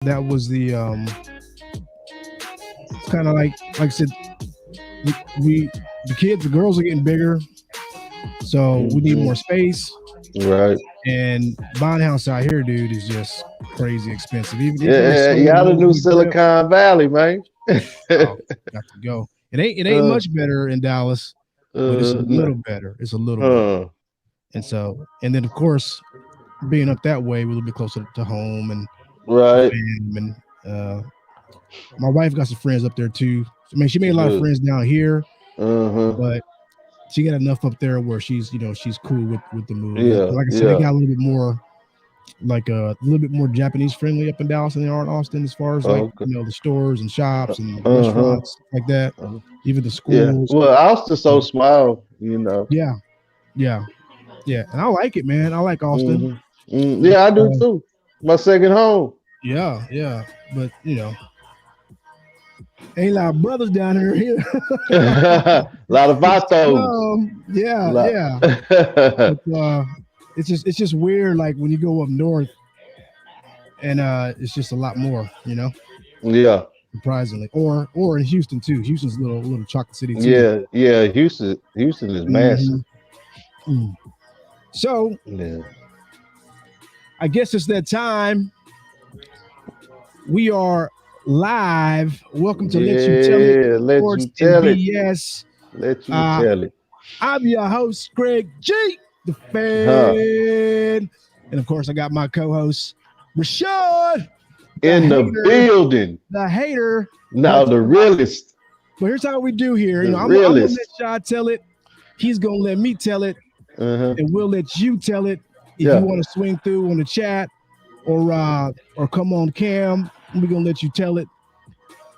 That was the it's kind of like I said, we the kids, the girls are getting bigger, so we need more space. Right. And buying a house out here, dude, is just crazy expensive. Even a Yeah, small y'all the new luxury trip, Silicon Valley, man. oh, got to go. It ain't uh, much better in Dallas, but it's a no. little better. It's a little better. uh, And then of course, being up that way, we're a little bit closer to home and the right. fam. And my wife got some friends up there too. I mean, she made a lot of Good. friends down here, Uh-huh. but she got enough up there where she's cool with the move. Yeah, Like I said, they yeah. got a little bit more a little bit more Japanese friendly up in Dallas than they are in Austin, as far as like Okay. the stores and shops and Uh-huh. restaurants like that, uh even the Yeah. schools. Well, Austin's so So, small, you know. yeah, yeah, yeah, and I like it, man. I like Austin, hmm but Yeah, I do too. My second home. yeah, yeah, but ain't a lot of brothers down here. A lot of vatos. Yeah, Lot. yeah, but it's just weird. Like when you go up north, and it's just a lot more, Yeah. surprisingly. Or in Houston too. Houston's a little chocolate city too. Yeah. Yeah. Houston is massive. hmm Mm. So Yeah. I guess it's that time. We are live. Welcome to Let You Tell It Yeah. Let Sports you and tell it. BS. Let you Uh, tell it. I'm your host, Greg G, the Huh. fan. And of course, I got my co-host, Rashad, the In the hater, building. the hater. Now But the realest. but here's how we do here. The I'm gonna let realest. Shad tell it. He's gonna let me tell it, Uh-huh. and we'll let you tell it. If you Yeah. want to swing through on the chat or come on cam, we're gonna let you tell it.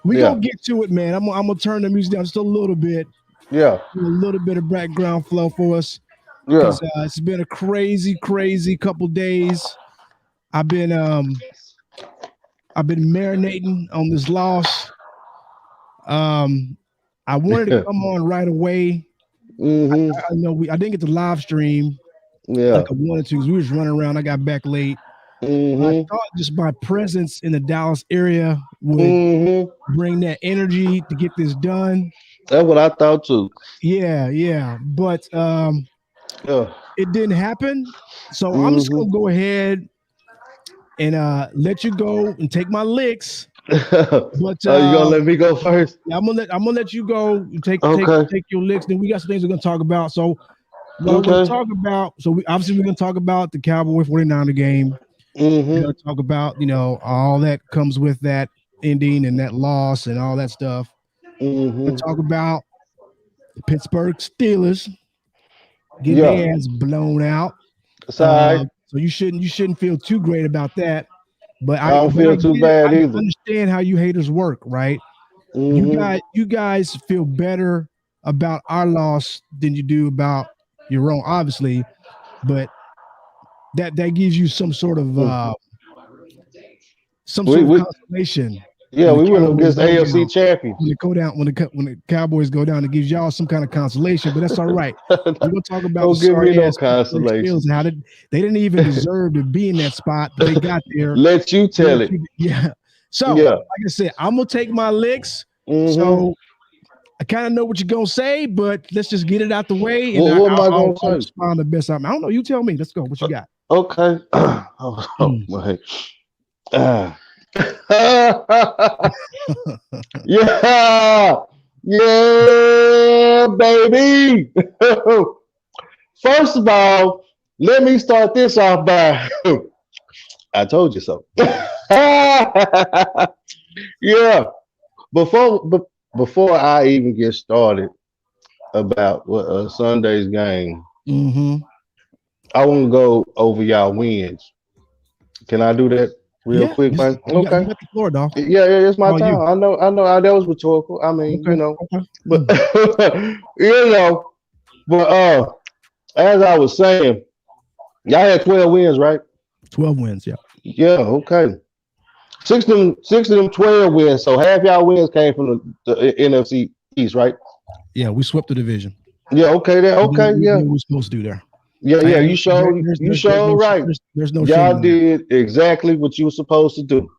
We Yeah. gonna get to it, man. I'm gonna turn the music down just a little bit, Yeah. do a little bit of background flow for us, Yeah. because it's been a crazy couple days. I've been um I've been marinating on this loss. Um, I wanted to come on right away. hmm I know I didn't get the live stream like Yeah. I wanted to because we was running around. I got back late. I hmm thought just my presence in the Dallas area would hmm bring that energy to get this done. That's what I thought too. Yeah, yeah. But Yeah. it didn't happen. So I'm just hmm gonna go ahead and let you go and take my licks. But You gonna let me go first? yeah, I'm gonna let you go. Okay. Take your licks. Then we got some things we're gonna talk about. So what I want to Okay. talk about, so we're gonna talk about the Cowboy 49er game. We're hmm gonna talk about, all that comes with that ending and that loss and all that stuff. We're hmm gonna talk about the Pittsburgh Steelers getting Yeah. their ass blown out. It's all right. So you shouldn't feel too great about that. But I I don't but I feel too get it. bad I either. understand how you haters work, right? You hmm guys you guys feel better about our loss than you do about your own, obviously, but that gives you some We sort of we consolation yeah, when the we went Cowboys against go AFC down. champions. When the Cowboys go down, it gives y'all some kind of consolation, but that's all right. We're gonna talk about the Don't give me sorry no ass Pittsburgh Steelers consolation. and how they didn't even deserve to be in that spot, but they got there. Let you They tell let it. you- Yeah. So, Yeah. like I said, I'm gonna take my licks. hmm So I kind of know what you're gonna say, but let's just get it out the way, and What am I gonna I'll say? respond the best. I don't know. You tell me. Let's go. What you got? Okay. Oh, Mm. my. Ah. Yeah. Yeah, baby. First of all, let me start this off by I told you so. Yeah. Before be- Before I even get started about what Sunday's game, Mm-hmm. I want to go over y'all wins. Can I do that real Yeah, quick, man? you Okay. got the floor, dog. Yeah, yeah, it's my All you. time. I know. That was rhetorical. I mean, Okay. Okay. but you know, but as I was saying, y'all had 12 wins, right? 12 wins. Yeah. Yeah. Okay. Six of them 12 wins. So half y'all wins came from the NFC East, right? Yeah. We swept the division. Yeah. Okay. There. Okay. We Yeah. did what we're supposed to do there. Yeah. Yeah. You showed. You There's showed no right. there's no shame Y'all in that. did exactly what you were supposed to do.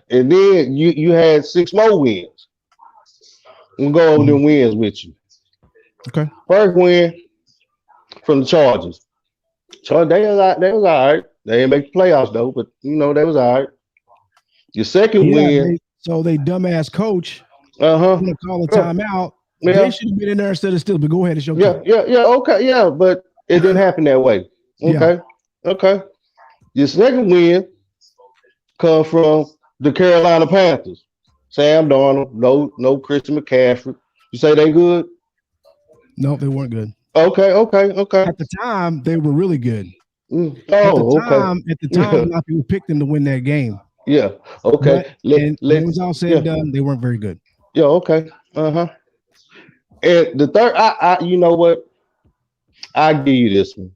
And then you had 6 more wins. I'm gonna go over them wins with you. Okay. First win from the Chargers. Chargers, they was all right. They didn't make the playoffs though, but they was all right. Your second win. They dumbass coach. Uh-huh. Gonna call a timeout. Yeah. They should have been in there instead of still. But go ahead, it's your turn. Yeah. Okay, yeah, but it didn't happen that way. Okay. Yeah. Okay. Your second win come from the Carolina Panthers. Sam Darnold, no Christian McCaffrey. You say they good? No, they weren't good. Okay. At the time, they were really good. Oh, At the time, a lot of people picked them to win that game. Yeah. Okay. When it was all said and done, they weren't very good. Yeah. Okay. And the third, I you know what? I give you this one,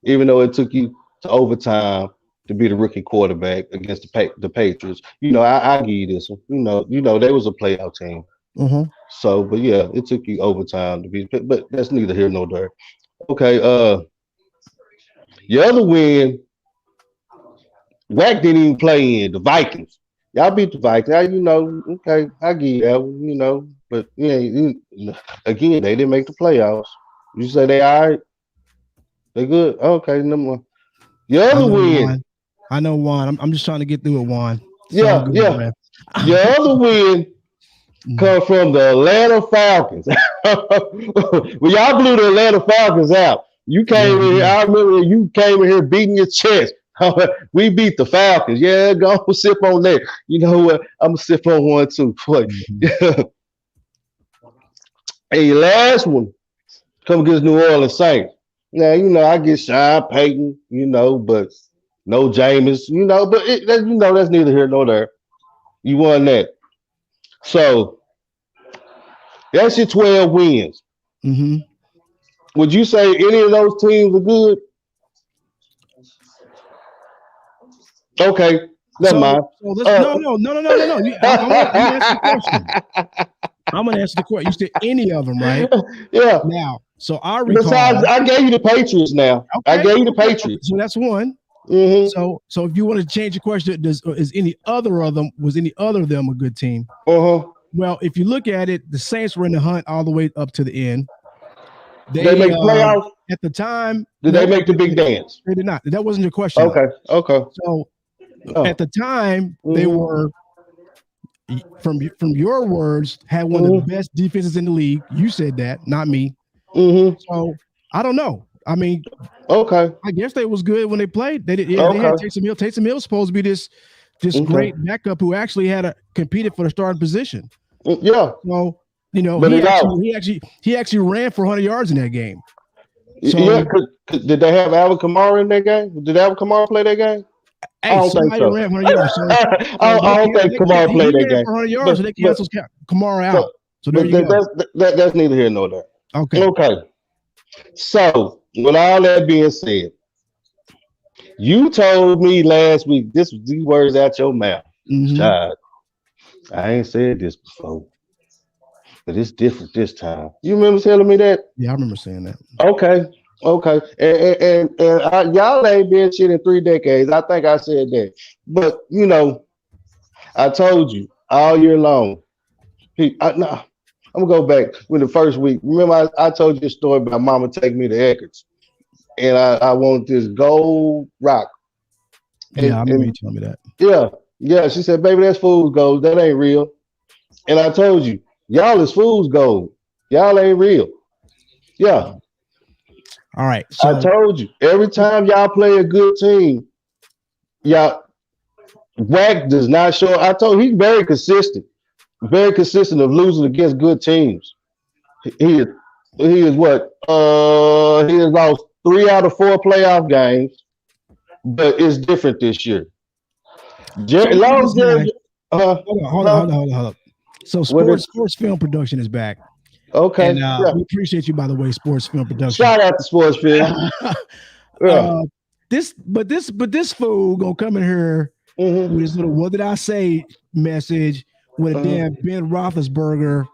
even though it took you to overtime to be the rookie quarterback against the Patriots. I give you this one. They was a playoff team. Mm-hmm. So, but yeah, it took you overtime to be, but that's neither here nor there. Okay. Your other win, Wack didn't even play in the Vikings. Y'all beat the Vikings. Okay, I give you that one, but again, they didn't make the playoffs. You say they all right? They good? Okay, number one. Your other win. I know Juan. I'm just trying to get through it, Juan. Yeah. Your other win come from the Atlanta Falcons. Well, y'all blew the Atlanta Falcons out. You came in here. I remember you came in here beating your chest. We beat the Falcons. Yeah, go sip on that. You know what? I'm gonna sip on one too. And your last one come against New Orleans Saints. Now I get Sean Payton, but no Jameis, but that's neither here nor there. You won that. So that's your 12 wins. Mm-hmm. Would you say any of those teams are good? Okay, never mind. No. I'm gonna answer the question. You said any of them, right? Yeah. Now, so I recall. Besides, I gave you the Patriots. Now, okay. I gave you the Patriots. So that's one. Mm-hmm. So if you want to change the question, was any other of them a good team? Uh-huh. Well, if you look at it, the Saints were in the hunt all the way up to the end. Did they make playoffs at the time? Did they make the big dance? They did not. That wasn't your question. Okay. So at the time, they were, from your words, had one of the best defenses in the league. You said that, not me. Mm-hmm. So I don't know. I mean, okay. I guess they was good when they played. They did. Yeah, they had Taysom Hill. Taysom Hill was supposed to be this great backup who actually had competed for the starting position. Yeah. So but he actually ran for 100 yards in that game. So, yeah. Did they have Alvin Kamara in that game? Did Alvin Kamara play that game? Hey, I don't think so. Ran 100 yards. So, I don't think Kamara played that game. For 100 yards, so they canceled Kamara out. So there you go. That's neither here nor there. Okay. So with all that being said, you told me last week these words out your mouth. Mm-hmm. Child, I ain't said this before, but it's different this time. You remember telling me that? Yeah, I remember saying that. Okay. And y'all ain't been shit in 3 decades. I think I said that, but I told you all year long. I'm gonna go back with the first week. Remember, I told you a story about Mama taking me to Eckerd's, and I wanted this gold rock. Yeah, I remember you telling me that. Yeah. She said, "Baby, that's fool's gold. That ain't real." And I told you, y'all is fool's gold. Y'all ain't real. Yeah. All right. So I told you, every time y'all play a good team, Wack does not show. I told he's very consistent of losing against good teams. He is what? He has lost 3 out of 4 playoff games, but it's different this year. Hold on. So sports film production is back. Okay. And we appreciate you, by the way, sports film production. Shout out to sports film. This fool gonna come in here with his little "what did I say" message with a damn Ben Roethlisberger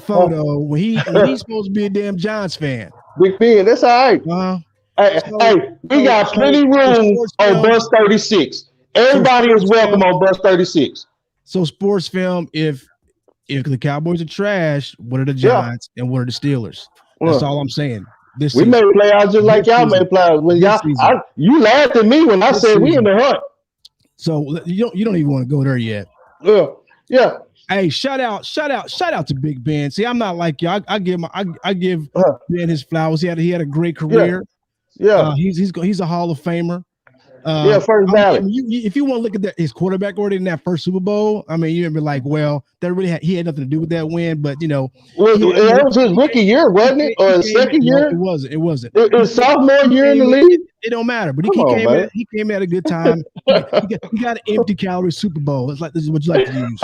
photo when he's supposed to be a damn Giants fan. Big Ben, that's all right. Hey, we got plenty room on bus 36. Everybody is welcome on bus 36. So sports film, if the Cowboys are trash, what are the Giants and what are the Steelers? That's all I'm saying. We may play out just like y'all may play out. When you laughed at me when I said we in the hunt. So you don't even want to go there yet. Yeah. Hey, shout out to Big Ben. See, I'm not like you. I give Ben his flowers. He had a great career. Yeah. He's a Hall of Famer. First ballot. If you want to look at his quarterback already in that first Super Bowl, I mean, you'd be like, well, that really he had nothing to do with that win, but that was his rookie year, wasn't it, or his second year? It wasn't. It was sophomore year in the league. It don't matter, but he came at a good time. He got an empty calorie Super Bowl. It's like, this is what you like to use.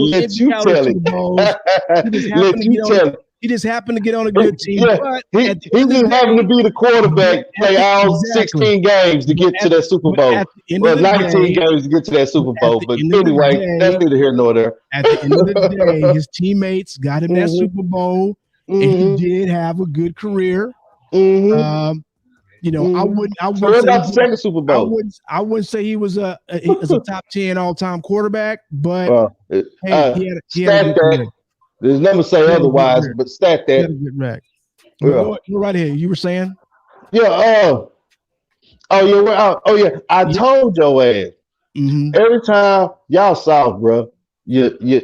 Let you tell it. He just happened to get on a good team. Yeah, but he just happened to be the quarterback, play all 16 games to get to that Super Bowl. 19 games to get to that Super Bowl. But anyway, that's neither here nor there. At the end of the day, his teammates got him that Super Bowl, and he did have a good career. I wouldn't say about the second Super Bowl. I wouldn't say he was a top 10 all-time quarterback, but he had a good career. There's never say otherwise, but stat that. Right here. You were saying? Yeah. I told your ass. Every time y'all soft, bro. Can you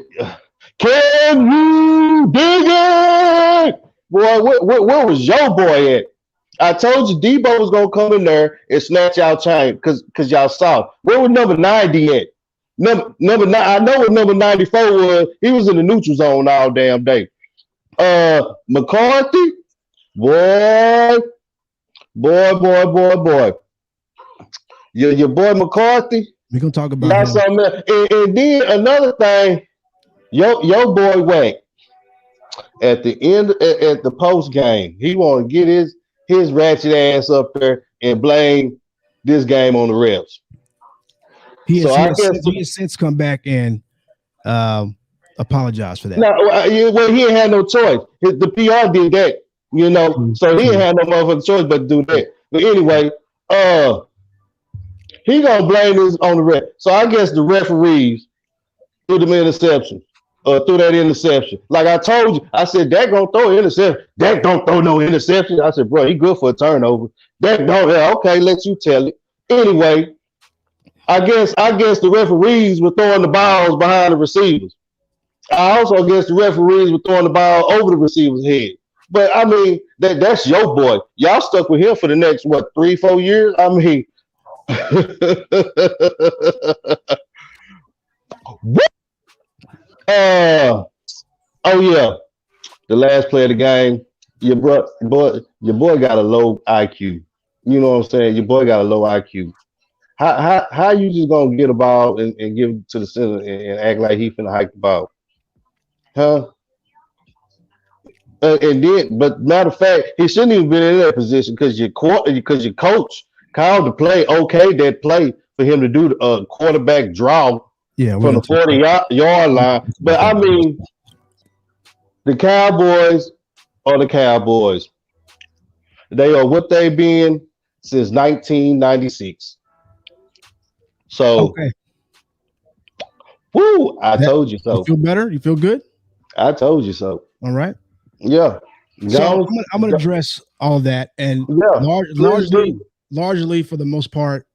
dig it? Boy, where was your boy at? I told you Debo was gonna come in there and snatch y'all chain because y'all soft. Where was number 90 at? Number 9, I know what number 94 was. He was in the neutral zone all damn day. McCarthy, boy. Your boy McCarthy. We're gonna talk about him. And then another thing, your boy Wack at the end at the post game, he want to get his ratchet ass up there and blame this game on the refs. He has since come back and apologized for that. No, well, he ain't had no choice. The PR did that, so he ain't had no motherfucking choice but to do that. But anyway, he gonna blame this on the ref. So I guess the referees threw them interception, threw that interception. Like I told you, I said Dak gonna throw an interception. Dak don't throw no interception. I said, bro, he good for a turnover. Dak don't. Yeah, okay, let you tell it. Anyway. I guess the referees were throwing the balls behind the receivers. I also guess the referees were throwing the ball over the receiver's head. But I mean, that's your boy. Y'all stuck with him for the next 3-4 years. I mean, the last play of the game. Your boy got a low IQ. You know what I'm saying? Your boy got a low IQ. How you just gonna get a ball and give it to the center and act like he finna hike the ball? Huh? And then, but matter of fact, he shouldn't even been in that position because your coach called the play, that play for him to do the quarterback draw from the 40-yard line. But I mean, the Cowboys are the Cowboys. They are what they've been since 1996. So, I told you so. You feel better? You feel good? I told you so. All right. Yeah. So I'm going to address all of that, and largely for the most part,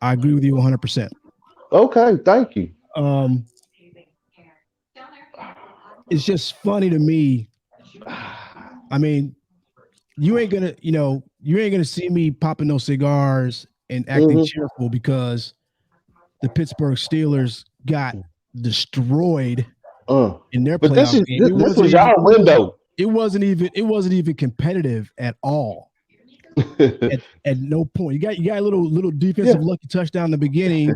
I agree with you 100%. Okay, thank you. It's just funny to me. I mean, you ain't gonna see me popping no cigars and acting cheerful because the Pittsburgh Steelers got destroyed in their playoff game. This was y'all window. It wasn't even competitive at all. at no point. You got a little defensive lucky touchdown in the beginning.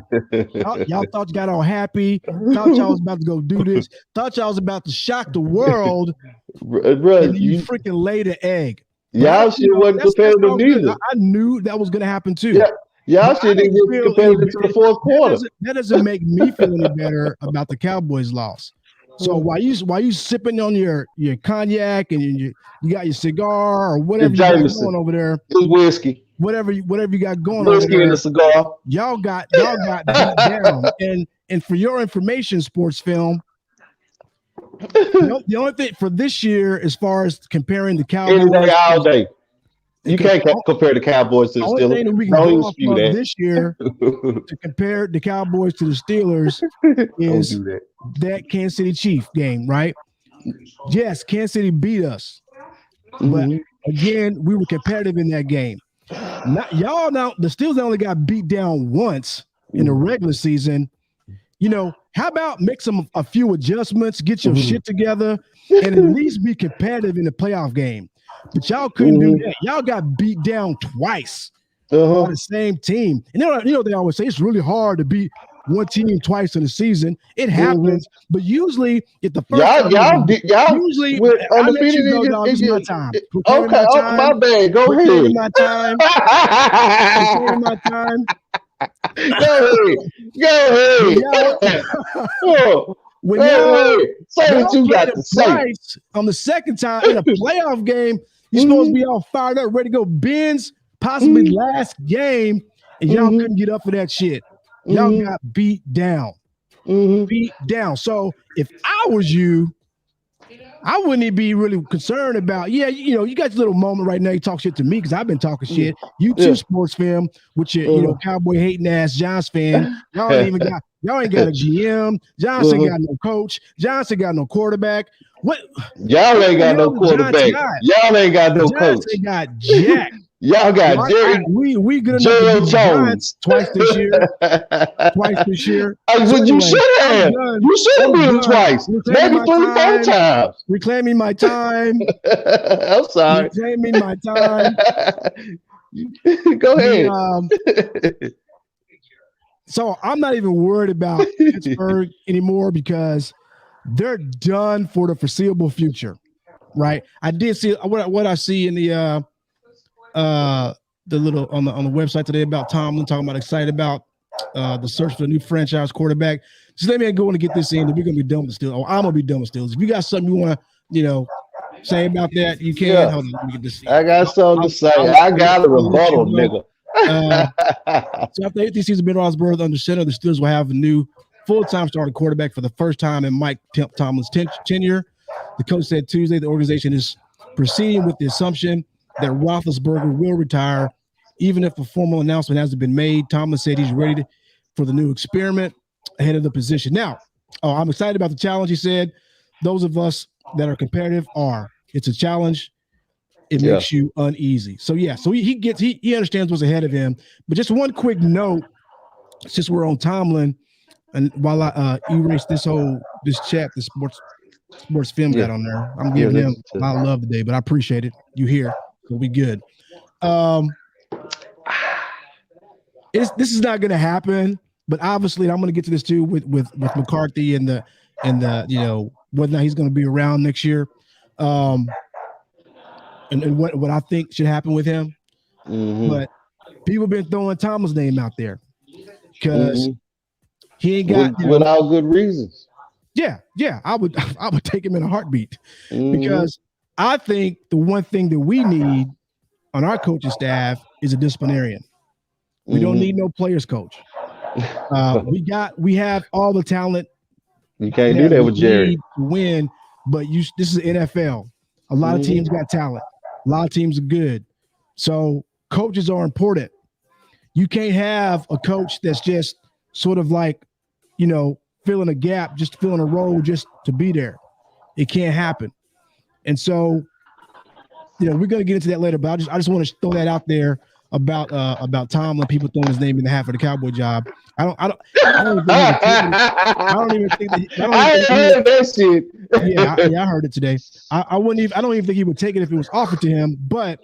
Y'all thought you got all happy. Thought y'all was about to go do this. Thought y'all was about to shock the world. And you freaking laid an egg. Y'all shit wasn't competitive either. I knew that was going to happen too. Yeah. Y'all shit didn't get competitive to the fourth quarter. That doesn't make me feel any better about the Cowboys' loss. So while you sipping on your cognac and you got your cigar or whatever you got going over there, it's whiskey. whatever you got going on Whiskey in the cigar. y'all got beat down. And for your information, sports film, the only thing for this year, as far as comparing the Cowboys, Any day, all day. You can't compare the Cowboys to the only thing Steelers. that we can Don't go even off spew of that. this year to compare the Cowboys to the Steelers is Don't do that Kansas City Chief game, right? Yes, Kansas City beat us, but again, we were competitive in that game. Y'all now, the Steelers only got beat down once in the regular season. You know, how about make a few adjustments, get your shit together, and at least be competitive in the playoff game? But y'all couldn't do that. Y'all got beat down twice by the same team. And you know they always say it's really hard to beat one team twice in a season. It happens, but usually if the first y'all usually I'll let you go, dog. This is my time. Okay, my bad. Go ahead. My time. My time. Go ahead. When say what you got to say. On the second time in a playoff game, you're supposed to be all fired up, ready to go. Ben's possibly last game, and y'all couldn't get up for that shit. Y'all got beat down. Beat down. So if I was you, I wouldn't be really concerned about, you know, you got your little moment right now. You talk shit to me because I've been talking shit. You too, sports fan, with your, you know, Cowboy hating ass Giants fan. Y'all ain't got a GM. Johnson got no coach. Johnson got no quarterback. What? Y'all ain't got no quarterback. Y'all ain't got no coach. Johnson got Jack. Y'all got Jerry. We good enough to beat the Giants twice this year. Would you should have? You should have been twice. Maybe 24 times. Reclaiming my time. I'm sorry. Reclaiming my time. Go ahead. So I'm not even worried about Pittsburgh anymore because they're done for the foreseeable future, right? I did see what I see in the little on the website today about Tomlin talking about excited about the search for a new franchise quarterback. Just let me go and get this in. We're gonna be done with Steelers. I'm gonna be done with Steelers. If you got something you want to, say about that, you can. Yeah. Hold on, let me get this in. I got something to say. I got a rebuttal, nigga. So after 18 seasons, Ben Roethlisberger under center, the Steelers will have a new full-time starting quarterback for the first time in Mike Tomlin's tenure. The coach said Tuesday the organization is proceeding with the assumption that Roethlisberger will retire, even if a formal announcement hasn't been made. Tomlin said he's ready for the new experiment ahead of the position. Now, I'm excited about the challenge, he said. Those of us that are competitive are. It's a challenge. It makes you uneasy. So, he understands what's ahead of him. But just one quick note, since we're on Tomlin, and while I erase this chat, the sports film got on there, I'm giving him a lot of love today, but I appreciate it. You here, so we good. This is not going to happen, but obviously I'm going to get to this too with McCarthy and the whether or not he's going to be around next year, and what I think should happen with him. But people have been throwing Tomlin's name out there because he ain't got without good reasons. Yeah, I would take him in a heartbeat because I think the one thing that we need on our coaching staff is a disciplinarian. We don't need no players coach. We have all the talent. You can't do that with Jerry. To win, but this is NFL. A lot of teams got talent. A lot of teams are good. So coaches are important. You can't have a coach that's just sort of like, filling a gap, just filling a role just to be there. It can't happen. And so, we're going to get into that later, but I just want to throw that out there about Tomlin, people throwing his name in the hat for the Cowboy job. I don't even think I heard that shit. Yeah, I heard it today. I don't even think he would take it if it was offered to him, but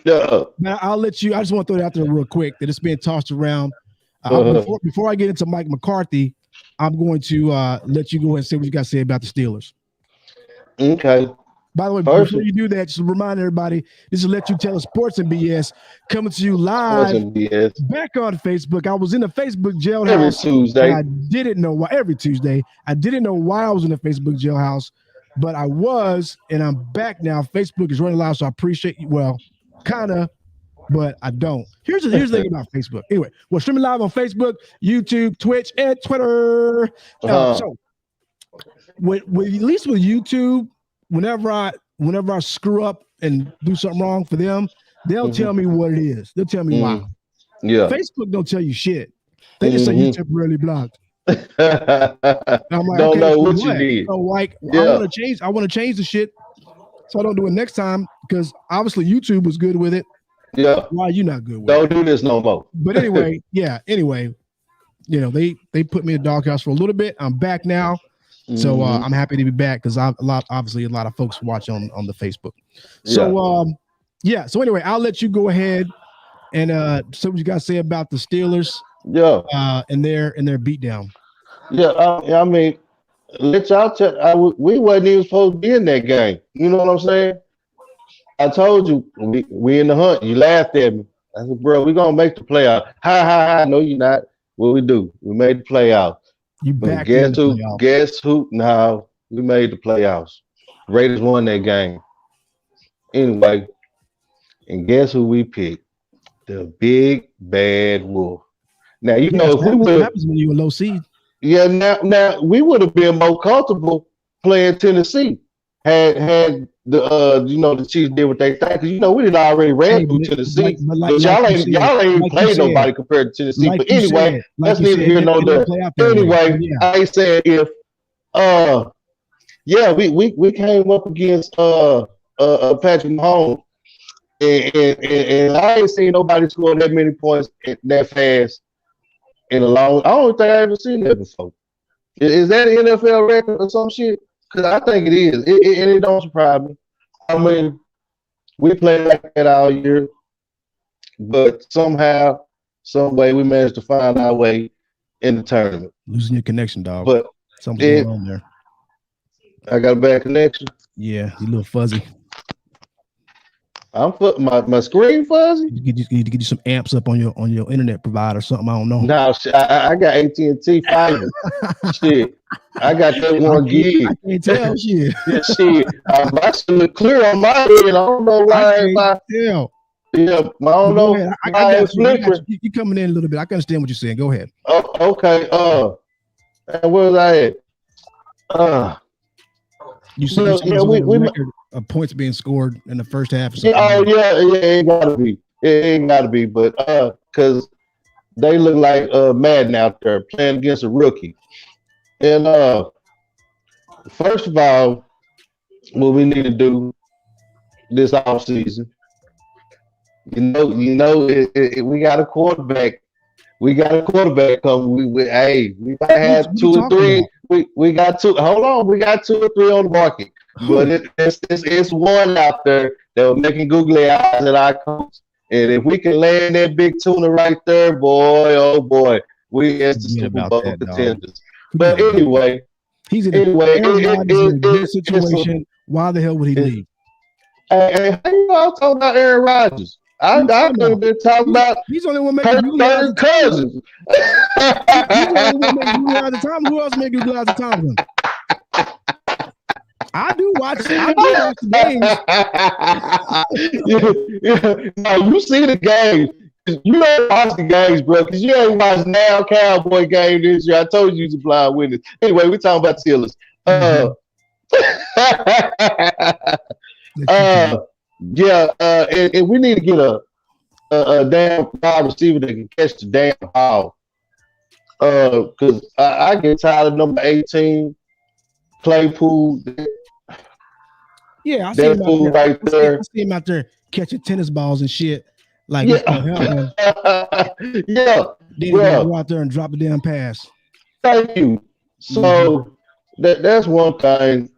I'll let you. I just want to throw it out there real quick that it's being tossed around. Before I get into Mike McCarthy, I'm going to let you go ahead and say what you got to say about the Steelers. Okay. By the way, before you do that, just remind everybody, this is Let You Tell Us Sports and BS coming to you live back on Facebook. I was in the Facebook jailhouse every Tuesday. I didn't know why. Every Tuesday. I didn't know why I was in the Facebook jailhouse, but I was, and I'm back now. Facebook is running live, so I appreciate you. Well, kind of. but I don't. Here's the thing about Facebook. Anyway, we're streaming live on Facebook, YouTube, Twitch, and Twitter. So, with at least with YouTube, whenever I screw up and do something wrong for them, they'll tell me what it is. They'll tell me why. Yeah. Facebook don't tell you shit. They just say you temporarily blocked. I'm like, don't know what you did. So like, I want to change the shit, so I don't do it next time because obviously YouTube was good with it. Yeah. Why are you not good with it? Don't do this no more. But anyway, you know, they put me in the doghouse for a little bit. I'm back now. So I'm happy to be back because obviously a lot of folks watch on the Facebook. So so anyway, I'll let you go ahead and say what you got to say about the Steelers. Yeah. And their beatdown. Yeah, I mean, let y'all check. We wasn't even supposed to be in that game. You know what I'm saying? I told you we in the hunt. You laughed at me. I said, bro, we gonna make the playoff. Ha. No, you're not. What we do? We made the playoff. You back guess who? Guess who? No, we made the playoffs. Raiders won that game. Anyway, and guess who we picked? The big bad wolf. Now you know if we would happens when you a low seed. Yeah, now we would have been more comfortable playing Tennessee had the the Chiefs did what they think. Because we did already ran through Tennessee. But y'all ain't played nobody compared to Tennessee. But anyway, that's neither here nor there. Anyway, I said if we came up against Patrick Mahomes and I ain't seen nobody score that many points that fast. I don't think I ever seen that before. Is that an NFL record or some shit? Because I think it is. It don't surprise me. I mean, we played like that all year, but somehow, some way, we managed to find our way in the tournament. Losing your connection, dog. But something going on there. I got a bad connection. Yeah, you a little fuzzy. My screen fuzzy. You need to get you some amps up on your internet provider or something. I don't know. No, I got AT&T fiber. Shit, I got that 1 gig. I can't tell shit. Shit, I should look clear on my end. I don't know why. I tell. Yeah, I don't know. I got you coming in a little bit. I can understand what you're saying. Go ahead. Oh, okay. And where was I at? You said we record of points being scored in the first half. Or something. It ain't gotta be. It ain't gotta be, but because they look like Madden out there playing against a rookie. And first of all, what we need to do this offseason, we got a quarterback. We got a quarterback coming. We gotta have 2 or 3. We got 2. Hold on, we got 2 or 3 on the market. But it's one out there that was making googly eyes at our coach. And if we can land that big tuna right there, boy, oh boy, we as the Super Bowl contenders. But anyway, he's in a good situation. Why the hell would he leave? Hey, how you all talking about Aaron Rodgers? I could have been talking about he's only one making third cousins. He's only one making googly eyes at the time. Who else making googly eyes at the time? I do watch the games. No, you see the games. You don't watch the games, bro, because you ain't watched now Cowboy game this year. I told you to blind witness. Anyway, we're talking about Steelers. And we need to get a damn wide receiver that can catch the damn ball. Because I get tired of number 18, Claypool. Yeah, I see him out there. Right there. I see him out there catching tennis balls and shit. Like, yeah. Then go out there and drop the damn pass. Thank you. So that's one thing,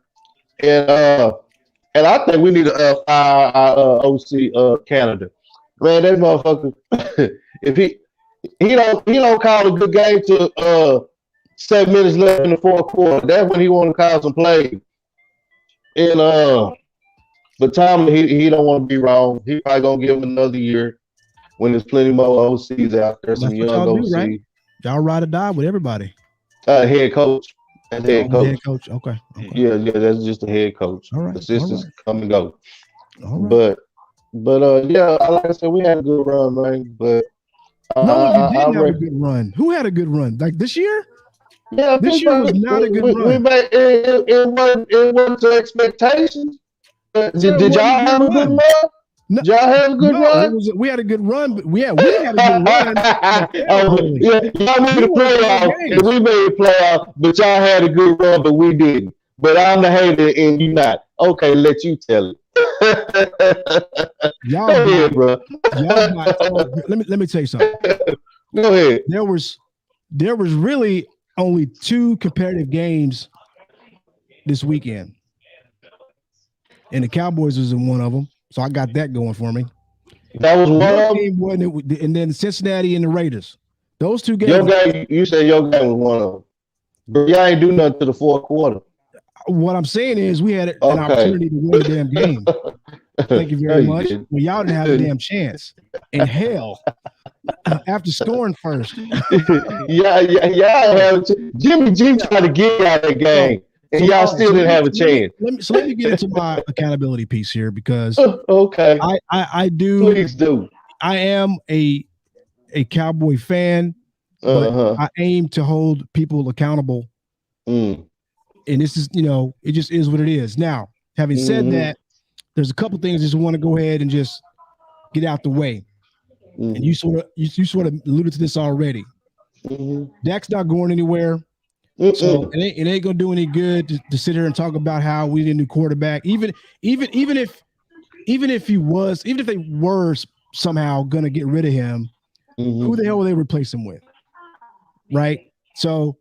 and I think we need to fire our OC Canada. Man, that motherfucker. If he don't call a good game to 7 minutes left in the fourth quarter. That's when he want to call some plays. And but Tom, he don't want to be wrong. He probably gonna give him another year when there's plenty more OCs out there. Some young OCs. Right? Y'all ride or die with everybody. Head coach. That's head coach. Head coach. Okay. Yeah, that's just the head coach. All right. Assistants come and go. All right. But But yeah, like I said, we had a good run, man. But No, you didn't have a good run. Who had a good run? Like this year? yeah, This year was not a good run. We made it wasn't to expectations. Did y'all have a good run? No, did y'all have a good run? We had a good run, but we had a good run. Yeah, y'all made the playoff, and we made the playoff, but y'all had a good run, but we didn't. But I'm the hater, and you not. Okay, let you tell it. Y'all Go ahead, bro. Let me tell you something. Go ahead. There was really only 2 competitive games this weekend, and the Cowboys was in one of them, so I got that going for me. That was one of them, and then Cincinnati and the Raiders. Those 2 games. You said your game was one of them, but y'all ain't do nothing to the fourth quarter. What I'm saying is we had an opportunity to win the damn game. Thank you very much. Well, y'all didn't have a damn chance. In hell, after scoring first. Yeah. Jimmy G tried to get out of the game, and y'all still didn't have a chance. Let me get into my accountability piece here because okay, I do. Please do. I am a Cowboy fan, but I aim to hold people accountable. And this is, it just is what it is. Now, having said that, there's a couple things I just want to go ahead and just get out the way. And you sort of alluded to this already. Dak's not going anywhere. So it ain't gonna do any good to sit here and talk about how we need a new quarterback. Even if they were somehow gonna get rid of him, who the hell will they replace him with? Right? So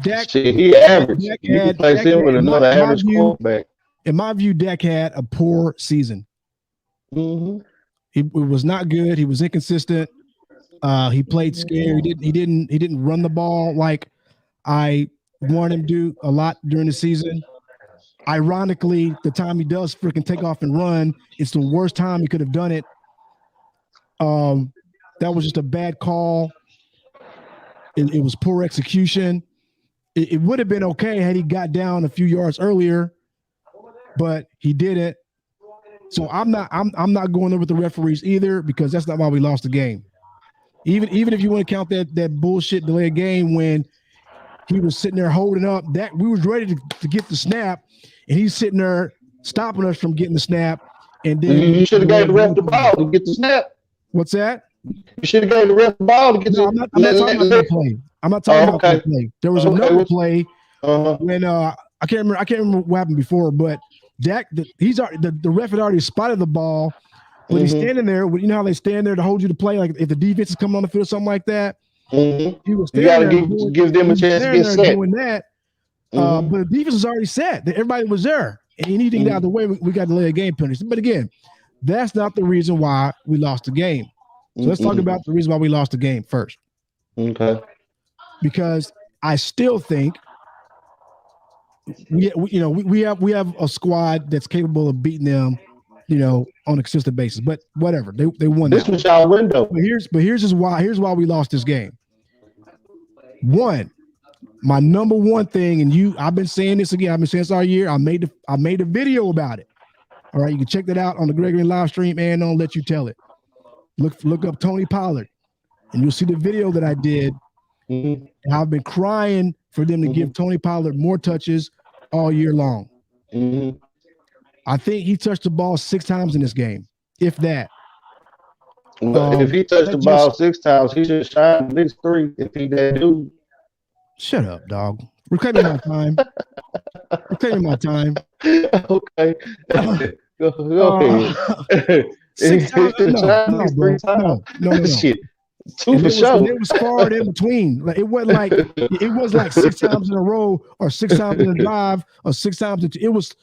Dak. He average. You can place him with another average quarterback. In my view, Dak had a poor season. It was not good. He was inconsistent. He played scared. He didn't run the ball like I wanted him to do a lot during the season. Ironically, the time he does freaking take off and run, it's the worst time he could have done it. That was just a bad call. It was poor execution. It would have been okay had he got down a few yards earlier, but he didn't. So I'm not going over with the referees either because that's not why we lost the game. Even if you want to count that bullshit delay game when he was sitting there holding up, that we was ready to get the snap, and he's sitting there stopping us from getting the snap. And then you should have gave the ref the ball to get the snap. What's that? You should have gave the ref the ball to get the. I'm not talking about that play. I'm not talking about that play. There was another play when I can't remember what happened before, but Dak, the ref had already spotted the ball, but he's standing there. You know how they stand there to hold you to play, like if the defense is coming on the field, something like that. He was you got to give them a chance to get set. Doing that, but the defense was already set. Everybody was there, and you need to get out of the way. We got to lay a game penalty. But again, that's not the reason why we lost the game. So let's talk about the reason why we lost the game first. Okay. Because I still think we have a squad that's capable of beating them, on a consistent basis. But whatever, they won. This was our window. But here's why we lost this game. One, my number one thing, and I've been saying this again. I've been saying this all year. I made a video about it. All right, you can check that out on the Gregory live stream and on Let You Tell It. Look up Tony Pollard, and you'll see the video that I did. And I've been crying for them to give Tony Pollard more touches all year long. I think he touched the ball 6 times in this game, if that. If he touched the ball 6 times, he should shine at least 3 if he that dude. Shut up, dog. Reclaiming my time. Reclaiming my time. Okay. Go ahead. 6 times? No, bro. No. Shit. 2 for sure. It was sparred in between. Like it wasn't like 6 times in a row or 6 times in a drive or 6 times. It was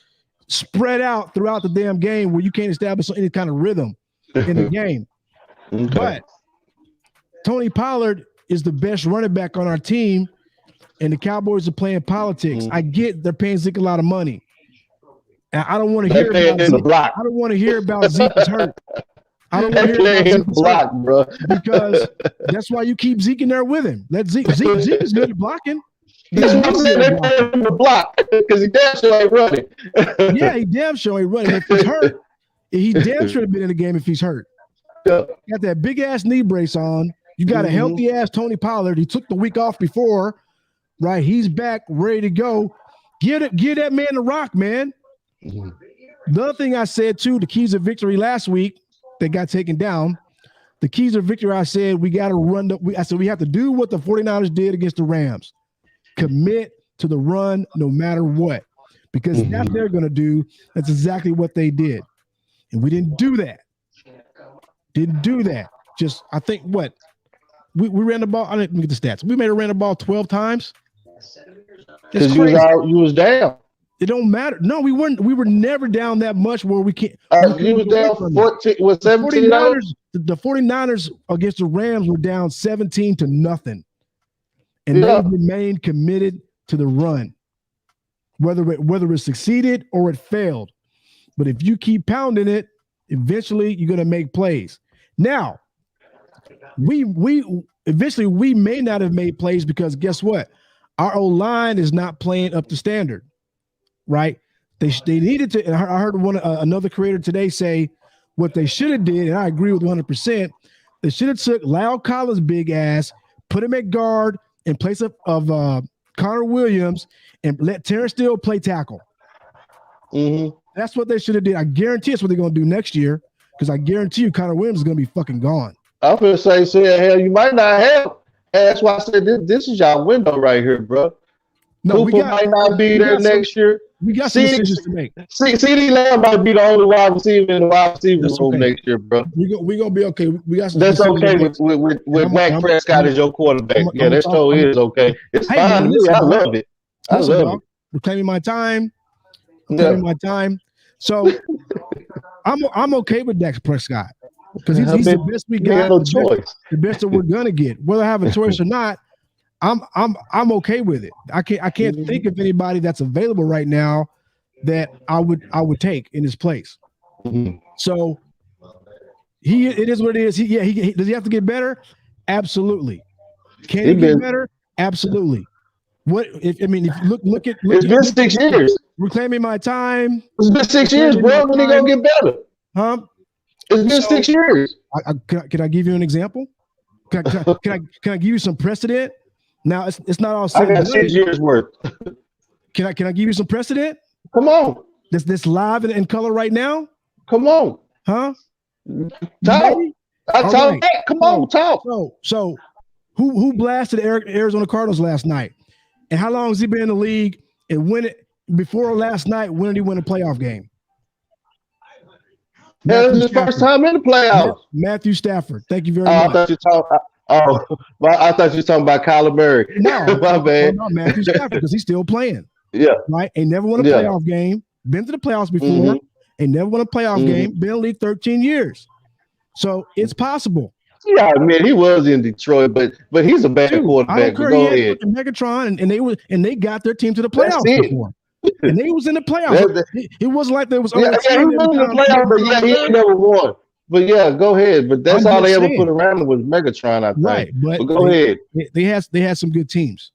spread out throughout the damn game where you can't establish any kind of rhythm in the game. Okay. But Tony Pollard is the best running back on our team, and the Cowboys are playing politics. I get they're paying Zeke a lot of money. And I don't want to hear about Zeke. I don't want to hear about Zeke is hurt. I don't want to hear about Zeke block, bro. Because that's why you keep Zeke in there with him. Let Zeke is good at blocking. That's why they're playing him to block because he damn sure ain't running. Yeah, he damn sure ain't running. If he's hurt, He damn sure have been in the game if he's hurt. Yeah. Got that big ass knee brace on. You got a healthy ass Tony Pollard. He took the week off before, right? He's back, ready to go. Give that man the rock, man. The other thing I said too, the keys of victory last week that got taken down. The keys of victory, I said we got to run. I said we have to do what the 49ers did against the Rams. Commit to the run no matter what. Because that's what they're going to do. That's exactly what they did. And we didn't do that. Just, I think, what? We ran the ball. I didn't get the stats. We ran the ball 12 times. Because you was down. It don't matter. No, we weren't. We were never down that much where we can't. You was down 14, was 17. The 49ers against the Rams were down 17-0. And they remained committed to the run. Whether it succeeded or it failed. But if you keep pounding it, eventually you're going to make plays. Now, we eventually we may not have made plays because guess what? Our O-line is not playing up to standard, right? They needed to, and I heard another creator today say what they should have did, and I agree with 100%. They should have took Lyle Collins' big ass, put him at guard in place of Connor Williams, and let Terrence Steele play tackle. That's what they should have did. I guarantee it's what they're going to do next year because I guarantee you Connor Williams is going to be fucking gone. I'm going to say, hell, you might not have. And that's why I said this is y'all window right here, bro. No, Cooper might not be there next year. We got some decisions to make. CeeDee Lamb might be the only wide receiver in the wide receiver room next year, bro. We're going to be okay. We got some. That's okay with Dak Prescott as your quarterback. Yeah, that show is okay. It's fine. I love it. I love it. Reclaiming my time. So I'm okay with Dak Prescott because he's the best we got. The best that we're gonna get. Whether I have a choice or not, I'm okay with it. I can't think of anybody that's available right now that I would take in his place. So it is what it is. He does he have to get better? Absolutely. Can he get better? Absolutely. If you look at it's been 6 years. Reclaiming my time. It's been 6 years, bro. When he gonna get better? Huh? It's been 6 years. Can I give you an example? Can I give you some precedent? Now it's not all. I got 6 years worth. Can I give you some precedent? Come on. This live and in color right now. Come on. Huh? Talk. Right. Come on, talk. So who blasted Arizona Cardinals last night? And how long has he been in the league? And before last night, when did he win a playoff game? That was his first time in the playoffs. Matthew Stafford. Thank you very much. I thought you were talking about Kyler Murray. No, my bad. No, Matthew Stafford because he's still playing. Yeah. Right? Ain't never won a playoff game. Been to the playoffs before. Ain't never won a playoff game. Been in the league 13 years. So it's possible. Yeah, man, he was in Detroit, but he's a bad quarterback. I don't care. Go ahead. Megatron, and they got their team to the playoffs before. And they was in the playoffs. It wasn't like there was. He was in the playoffs, but he ain't never won. But yeah, go ahead. But that's all they ever put around him was Megatron, I think. Right, but go ahead. They had some good teams.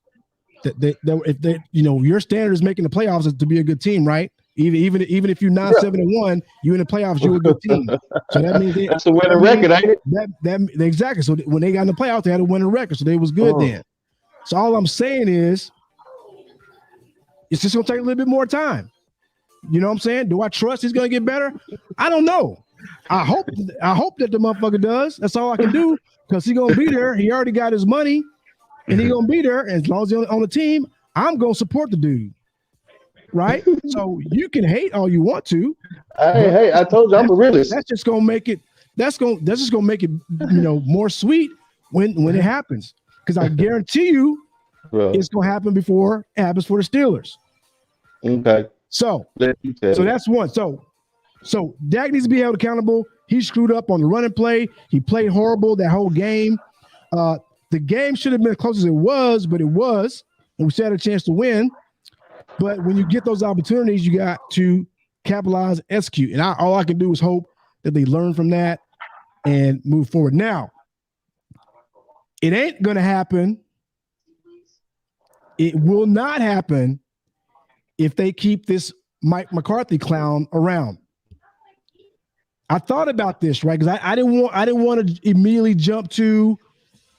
If they your standard is making the playoffs to be a good team, right? Even if you're not 7-1, you in the playoffs, you're a good team. So that means that's a winning record, ain't it? That exactly. So when they got in the playoffs, they had a winning record, so they was good then. So all I'm saying is, it's just gonna take a little bit more time. You know what I'm saying? Do I trust he's gonna get better? I don't know. I hope that the motherfucker does. That's all I can do because he's gonna be there. He already got his money, and he's gonna be there. And as long as he's on the team, I'm gonna support the dude. Right? So you can hate all you want to. Hey, I told you I'm a realist. That's just gonna make it. That's just gonna make it more sweet when it happens. Because I guarantee you, it's gonna happen before it happens for the Steelers. Okay. So that's one. So Dak needs to be held accountable. He screwed up on the running play. He played horrible that whole game. The game should have been as close as it was, but it was, and we still had a chance to win. But when you get those opportunities, you got to capitalize, execute. And all I can do is hope that they learn from that and move forward. Now, it ain't going to happen. It will not happen if they keep this Mike McCarthy clown around. I thought about this, right? Because I didn't want to immediately jump to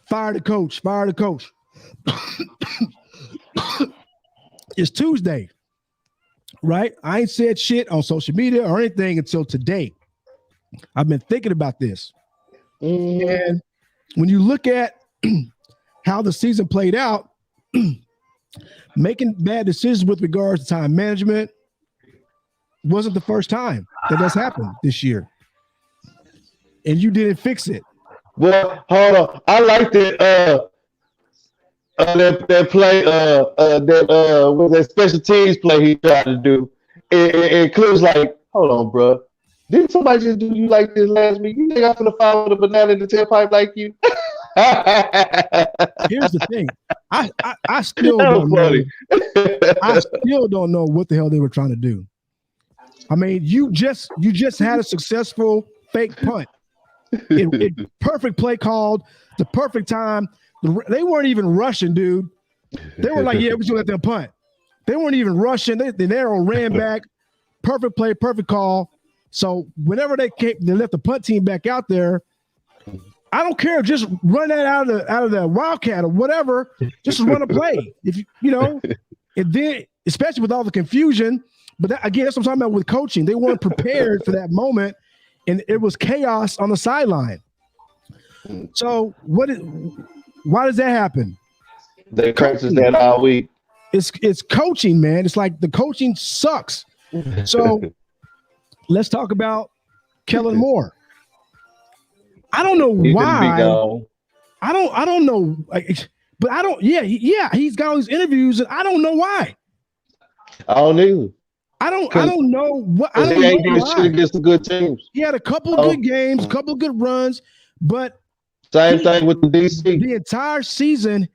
fire the coach. It's Tuesday, right? I ain't said shit on social media or anything until today. I've been thinking about this. And when you look at how the season played out, making bad decisions with regards to time management wasn't the first time that's happened this year. And you didn't fix it. Well, hold on. I like that that play with that special teams play he tried to do. It includes like, hold on, bro. Didn't somebody just do you like this last week? You think I'm gonna follow the banana in the tailpipe like you? Here's the thing. I still don't know. I still don't know what the hell they were trying to do. I mean, you just had a successful fake punt. Perfect play called, the perfect time. They weren't even rushing, dude. They were like, yeah, we're gonna let them punt. They weren't even rushing. They ran back. Perfect play, perfect call. So whenever they left the punt team back out there, I don't care. Just run that out of the wildcat or whatever. Just run a play. If you know, and then especially with all the confusion. But again, that's what I'm talking about with coaching. They weren't prepared for that moment, and it was chaos on the sideline. So why does that happen? They practice that all week. It's coaching, man. It's like the coaching sucks. So let's talk about Kellen Moore. I don't know why. I don't know, but I don't. Yeah. He's got all these interviews, and I don't know why. I don't either. I don't know what. I don't he ain't know doing shit against the good teams. He had a couple of good games, a couple of good runs, but same thing with the DC. The entire season,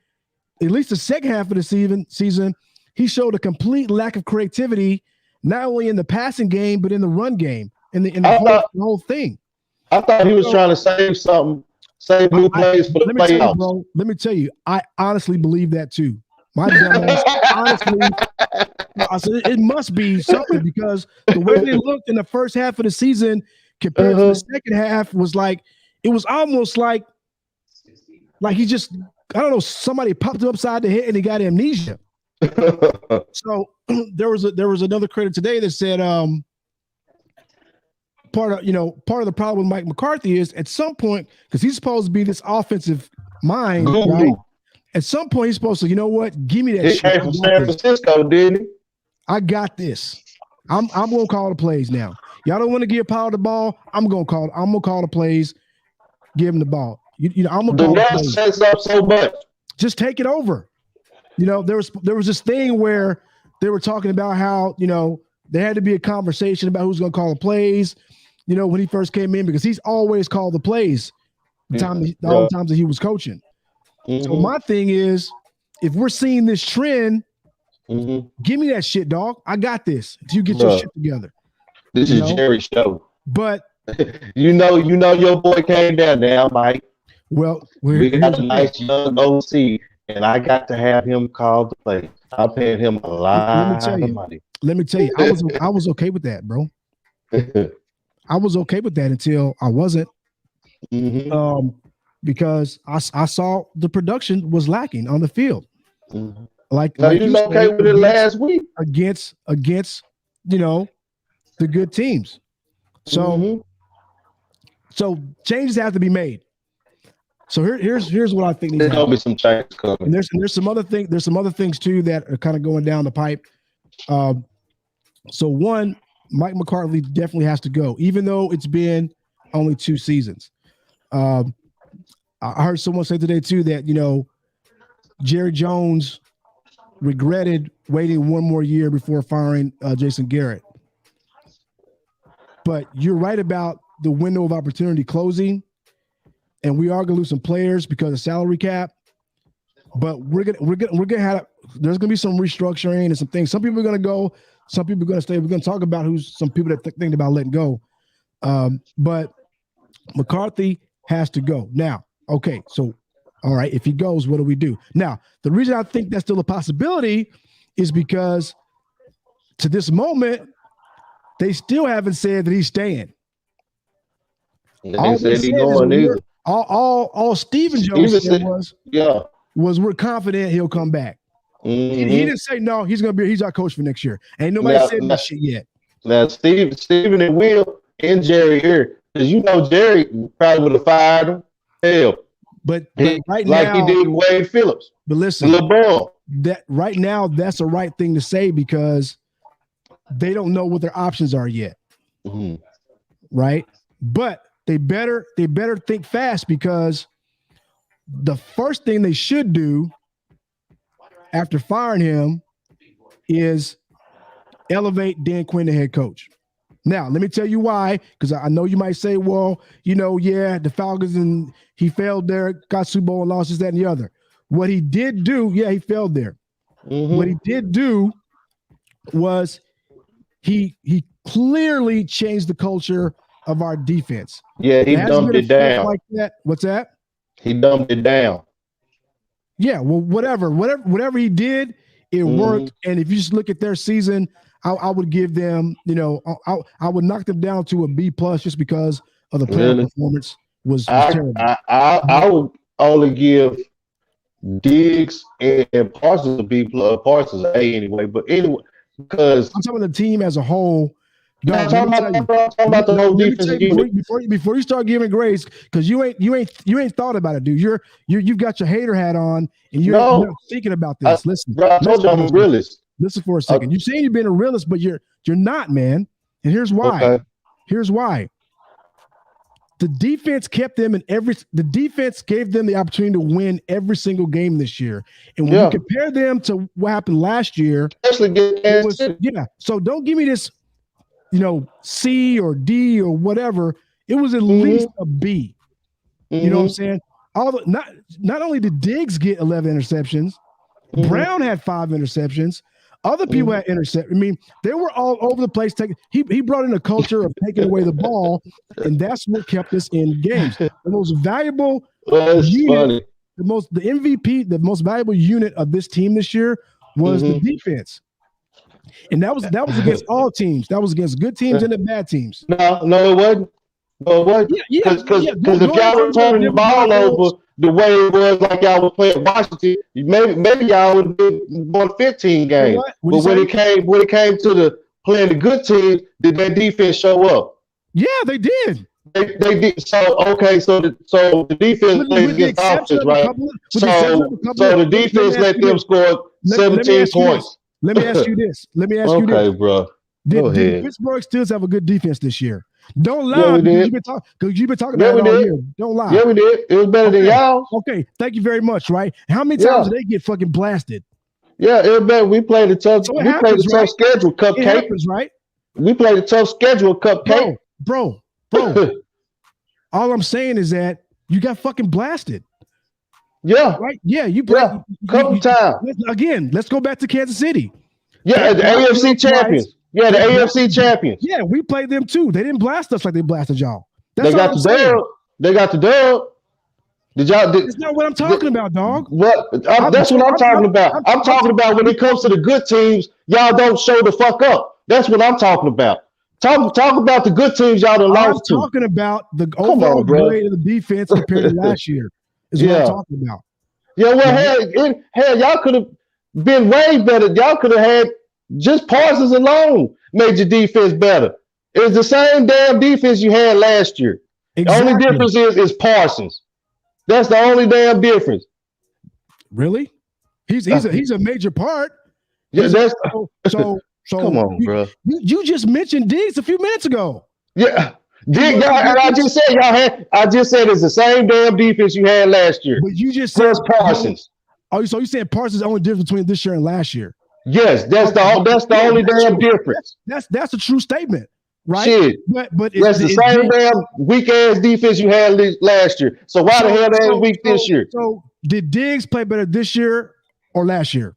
at least the second half of the season, he showed a complete lack of creativity, not only in the passing game but in the run game, in the whole thing. I thought he was trying to save something, save new plays for the playoffs. Let me tell you, I honestly believe that too. My dumbass, honestly, I said it must be something because the way they looked in the first half of the season compared to the second half was like, it was almost like he just, I don't know, somebody popped him upside the head and he got amnesia. So there was another critic today that said part of the problem with Mike McCarthy is at some point, because he's supposed to be this offensive mind, right? At some point, he's supposed to, you know what? Give me that shit. He came from San Francisco, didn't he? I got this. I'm gonna call the plays now. Y'all don't want to give Powell the ball. I'm gonna call the plays. Give him the ball. I'm gonna call the plays. Sets up so much. Just take it over. There was this thing where they were talking about how there had to be a conversation about who's gonna call the plays. When he first came in, because he's always called the plays. All the times that he was coaching. So my thing is, if we're seeing this trend, give me that shit, dog. I got this. Until you get your shit together. This is Jerry's show. But you know your boy came down now, Mike. Well, we got a nice young OC, and I got to have him call the play. I paid him a lot of money. Let me tell you, I was okay with that, bro. I was okay with that until I wasn't. Because I saw the production was lacking on the field. Like you was okay with it last week against the good teams. So changes have to be made. So here's what I think needs to happen. There'll be some changes coming. And there's some other things too that are kind of going down the pipe. So one, Mike McCarthy definitely has to go, even though it's been only 2 seasons. I heard someone say today too that Jerry Jones regretted waiting 1 more year before firing Jason Garrett. But you're right about the window of opportunity closing, and we are going to lose some players because of salary cap. But we're gonna have, there's gonna be some restructuring and some things. Some people are gonna go, some people are gonna stay. We're gonna talk about some people that think about letting go. But McCarthy has to go now. Okay, so all right, if he goes, what do we do? Now, the reason I think that's still a possibility is because to this moment, they still haven't said that he's staying. All they said is all Stephen Jones said was we're confident he'll come back. Mm-hmm. He didn't say no. He's our coach for next year. Ain't nobody said this shit yet. Now Stephen and Will and Jerry here, because Jerry probably would have fired him. Hell, but right now, like he did Wade Phillips. But listen, LeBron. That right now, that's the right thing to say because they don't know what their options are yet. Mm-hmm. Right, but they better think fast because the first thing they should do after firing him is elevate Dan Quinn to head coach. Now, let me tell you why, because I know you might say, well, the Falcons and he failed there, got Super Bowl and lost this, that, and the other. What he did do, he failed there. Mm-hmm. What he did do was he clearly changed the culture of our defense. Yeah, he dumbed it down. Like that. What's that? He dumbed it down. Yeah, well, whatever he did, it worked. And if you just look at their season, I would give them, I would knock them down to a B+ just because of the player performance was terrible. I would only give Diggs and Parsons a B+, Parsons an A anyway. But anyway, because I'm talking about the team as a whole. I'm talking about the whole defensive unit. Before you start giving grades, because you ain't thought about it, dude. You've got your hater hat on and you're not thinking about this. Listen, I told you I'm a realist. Listen for a second. You're saying you've been a realist, but you're not, man. And here's why. Okay. Here's why. The defense kept them the defense gave them the opportunity to win every single game this year. And when you compare them to what happened last year, so don't give me this, C or D or whatever. It was at least a B. You know what I'm saying? Not only did Diggs get 11 interceptions, Brown had 5 interceptions. Other people had intercepted. I mean, they were all over the place. He brought in a culture of taking away the ball, and that's what kept us in games. The most valuable unit, the MVP, the most valuable unit of this team this year was the defense. And that was against all teams. That was against good teams and the bad teams. No, it wasn't. No, it wasn't. Because if y'all were turning the ball over the way it was like y'all was playing Washington, maybe y'all would have won 15 games. But when it came to the playing the good teams, did that defense show up? Yeah, they did. They did. So the defense plays against offense, right? So the defense let them score 17 points. Let me ask you this. Okay, bro. Did Pittsburgh Steelers have a good defense this year? Don't lie. You've been talking about it all year. Don't lie. Yeah, we did. It was better than y'all. Okay, thank you very much. Right? How many times did they get fucking blasted? Yeah, it was better. We played a tough. Tough schedule, cupcake. It happens, right? We played a tough schedule, cupcake. Bro. All I'm saying is that you got fucking blasted. Yeah. Right? Yeah, you played couple times. Again, let's go back to Kansas City. Yeah, the AFC champions. Yeah, the AFC champions. Yeah, we played them too. They didn't blast us like they blasted y'all. They got the dub. They got the dub. That's not what I'm talking about, dog. That's what I'm talking about. I'm talking about when it comes to the good teams, y'all don't show the fuck up. That's what I'm talking about. Talk about the good teams y'all done lost to. I'm talking about the overall grade of the defense compared to last year. Is what I'm talking about. Yeah, well, hell, y'all could have been way better. Y'all could have had just Parsons alone made your defense better. It's the same damn defense you had last year. Exactly. The only difference is Parsons. That's the only damn difference. Really? He's a major part. Yeah, so come on, bro. You just mentioned Diggs a few minutes ago. Yeah. I just said it's the same damn defense you had last year. But you just said Parsons. So you saying Parsons is the only difference between this year and last year? Yes, that's the only damn difference. That's a true statement, right? Shit. But that's the same damn weak ass defense you had last year. So why the hell they ain't weak this year? So did Diggs play better this year or last year?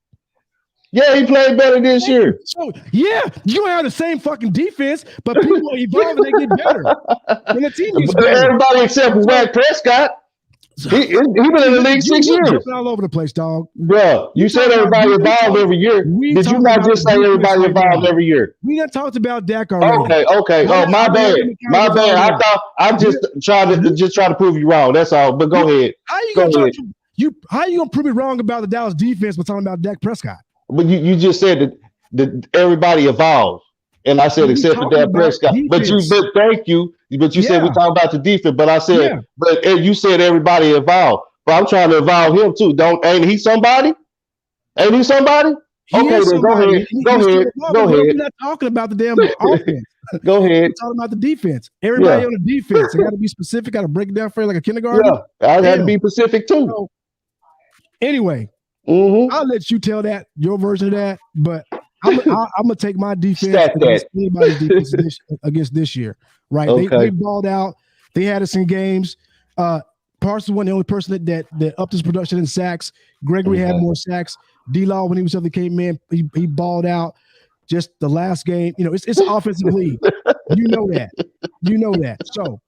Yeah, he played better this year. So you don't have the same fucking defense, but people evolve and they get better. And the team gets better. Everybody except for Dak Prescott. He been in the league 6 years. Jumping all over the place, dog. Bro, you said everybody involved every year. Did you not just say everybody involved every year? We done talked about Dak already. Okay. Oh, my bad. I thought I'm just trying to prove you wrong. That's all. But go ahead. How you gonna prove me wrong about the Dallas defense by talking about Dak Prescott? But you just said that everybody evolved. And I said, except for Dak Prescott. But thank you. But you said we talk about the defense. But I said, but you said everybody evolved. But I'm trying to evolve him too. Ain't he somebody? Ain't he somebody? Okay, then go ahead. We're not talking about the damn offense. Go ahead. We're talking about the defense. Everybody on the defense. I got to be specific. Got to break it down for you like a kindergarten. Yeah, I got to be specific too. So, anyway, I'll let you tell that your version of that. But I'm gonna take my defense against anybody's defense against this year. Right? Okay. They balled out. They had us in games. Parsons wasn't the only person that upped his production in sacks. Gregory had more sacks. D-Law, when he was up, he came in, he balled out. Just the last game, it's an offensive league. You know that. So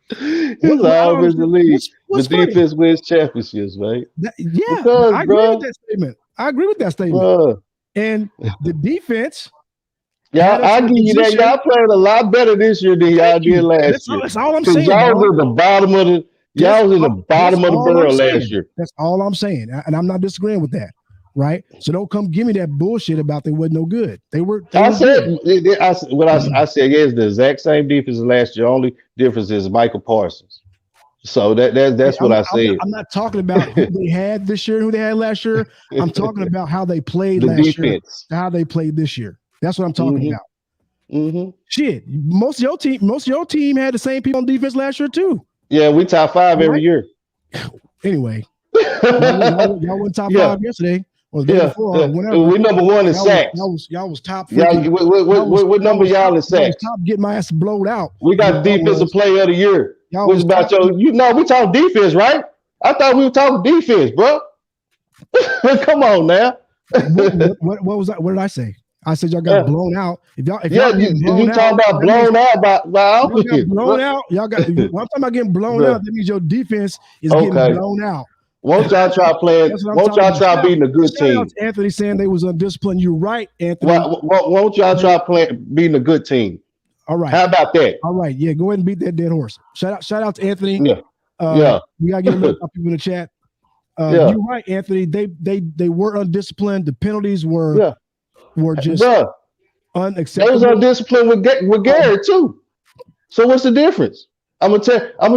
it's an offensive league. The defense wins championships, right? I agree with that statement. And the defense. Yeah, I give you that. Y'all played a lot better this year than y'all did last year. That's all I'm saying. Y'all was at the bottom of the barrel last year. That's all I'm saying, and I'm not disagreeing with that. Right, so don't come give me that bullshit about they wasn't no good. I said it's the exact same defense as last year. Only difference is Michael Parsons. So that's what I said. I'm not talking about who they had this year, who they had last year. I'm talking about how they played last year, how they played this year. That's what I'm talking about. Shit, most of your team had the same people on defense last year too. Yeah, we top 5 every year. Anyway, y'all went top 5 yesterday. Or before, we number 1 in sacks. Y'all was top. What number y'all in sacks? Top getting my ass blowed out. We got defensive player of the year. Which about we talking defense, right? I thought we were talking defense, bro. Come on now. What was that? What did I say? I said y'all got blown out. If y'all you talking about blown out by blown out. Y'all got. When I'm talking about getting blown out, that means your defense is getting blown out. Won't y'all try playing? Won't y'all try beating a good team? Anthony saying they was undisciplined. You're right, Anthony. Won't y'all try beating a good team? All right. How about that? All right. Yeah. Go ahead and beat that dead horse. Shout out to Anthony. Yeah. We gotta get a little people in the chat. You're right, Anthony. They were undisciplined. The penalties were just unacceptable. They was undisciplined with Garrett too. So what's the difference? I'm gonna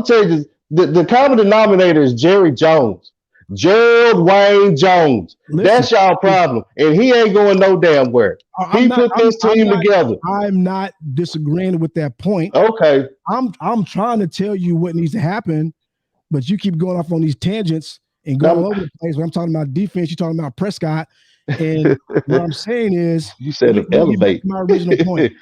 tell you this. The common denominator is Jerry Jones. Gerald Wayne Jones. That's y'all problem. And he ain't going no damn where. He put this team together. I'm not disagreeing with that point. Okay. I'm trying to tell you what needs to happen, but you keep going off on these tangents and going all over the place. When I'm talking about defense, you're talking about Prescott. And what I'm saying is you said elevate. My original point.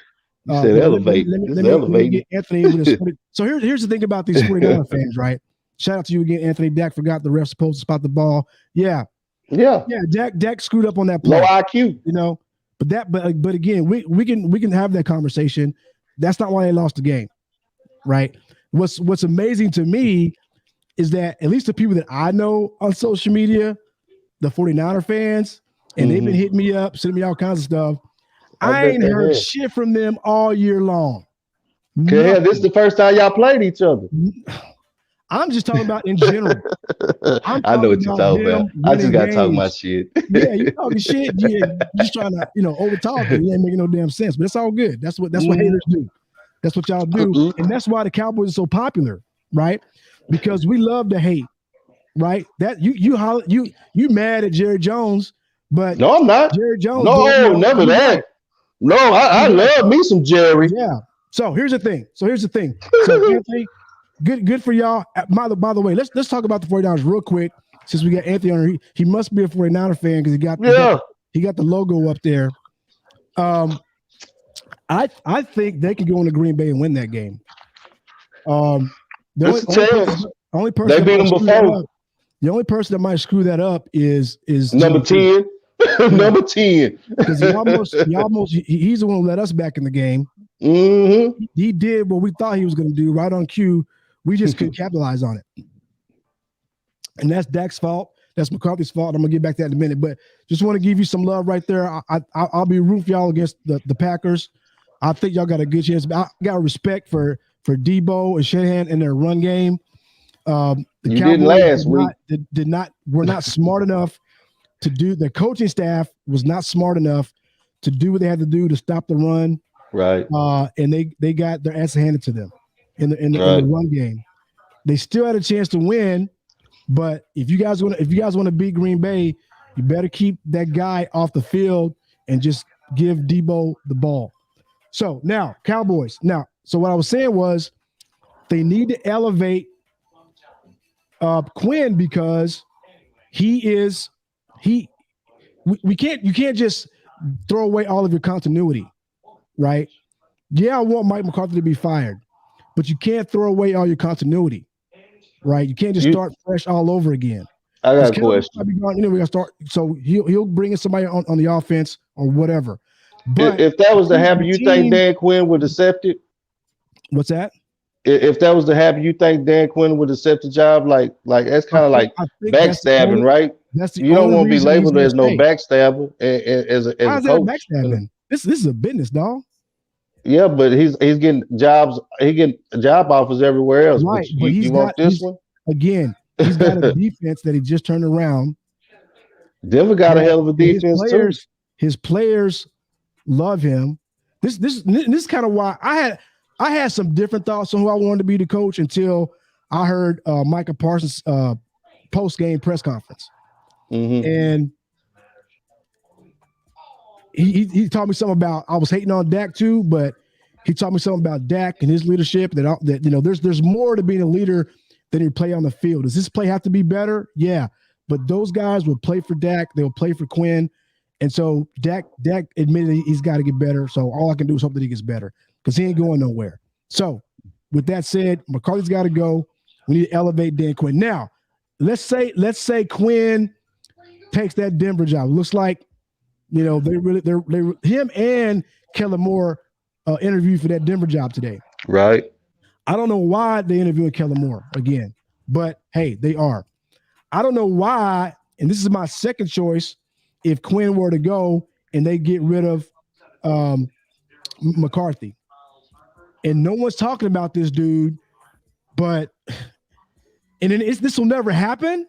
You said elevate. Let me get Anthony with this. So here's the thing about these 49er fans, right? Shout out to you again, Anthony. Dak forgot the ref's supposed to spot the ball. Yeah. Dak screwed up on that play. Low IQ, But again, we can have that conversation. That's not why they lost the game, right? What's amazing to me is that at least the people that I know on social media, the 49er fans, and they've been hitting me up, sending me all kinds of stuff. I ain't heard shit from them all year long. Okay, this is the first time y'all played each other. I'm just talking about in general. I know what you're talking about. I just got to talk my shit. Yeah, you talking shit. Yeah, just trying to, over talk it. It ain't making no damn sense. But it's all good. That's what haters do. That's what y'all do. And that's why the Cowboys are so popular, right? Because we love to hate, right? That you mad at Jerry Jones, but no, I'm not. Jerry Jones. No, never that. No, I love me some Jerry. Yeah. So here's the thing. So Anthony, good for y'all. By the way, let's talk about the 49ers real quick. Since we got Anthony on here, he must be a 49er fan because he got the logo up there. I think they could go into Green Bay and win that game. The only person they beat them before. The only person that might screw that up is number 10. Number 10. Because he's the one who let us back in the game. He did what we thought he was going to do right on cue. We just couldn't capitalize on it. and that's Dak's fault. That's McCarthy's fault. I'm gonna get back to that in a minute, but just want to give you some love right there. I'll be rooting for y'all against the Packers. I think y'all got a good chance. I got respect for Debo and Shanahan in their run game. The You Cowboys didn't last week. Were not smart enough to do. The coaching staff was not smart enough to do what they had to do to stop the run. Right. And they got their ass handed to them in the run game. They still had a chance to win, but if you guys want to beat Green Bay, you better keep that guy off the field and just give Debo the ball. So now Cowboys. So what I was saying was they need to elevate Quinn because you can't just throw away all of your continuity, right? Yeah, I want Mike McCarthy to be fired, but you can't throw away all your continuity, right? You can't just start fresh all over again. I got a question. We're gonna start. So he'll bring in somebody on the offense or whatever. But if that was to happen, you think Dan Quinn would accept it? What's that? If that was to happen, you think Dan Quinn would accept the job? Like that's kind of like backstabbing, right? You don't want to be labeled as no backstabber as a coach. Backstabbing? This is a business, dog. Yeah, but he's getting jobs. He getting job offers everywhere else. Right, but you want this one again? He's got a defense that he just turned around. Denver got a hell of a defense too. His players love him. This is kind of why I had some different thoughts on who I wanted to be the coach until I heard Micah Parsons' post-game press conference. Mm-hmm. And he taught me something about, I was hating on Dak too, but he taught me something about Dak and his leadership that there's more to being a leader than your play on the field. Does this play have to be better? Yeah. But those guys will play for Dak. They'll play for Quinn. And so Dak admitted he's got to get better. So all I can do is hope that he gets better because he ain't going nowhere. So with that said, McCarthy's got to go. We need to elevate Dan Quinn. Now, let's say Quinn takes that Denver job. It looks like, they're him and Kellen Moore interviewed for that Denver job today. Right. I don't know why they interviewed Kellen Moore again, but hey, they are. I don't know why, and this is my second choice, if Quinn were to go and they get rid of McCarthy. And no one's talking about this dude, but this will never happen.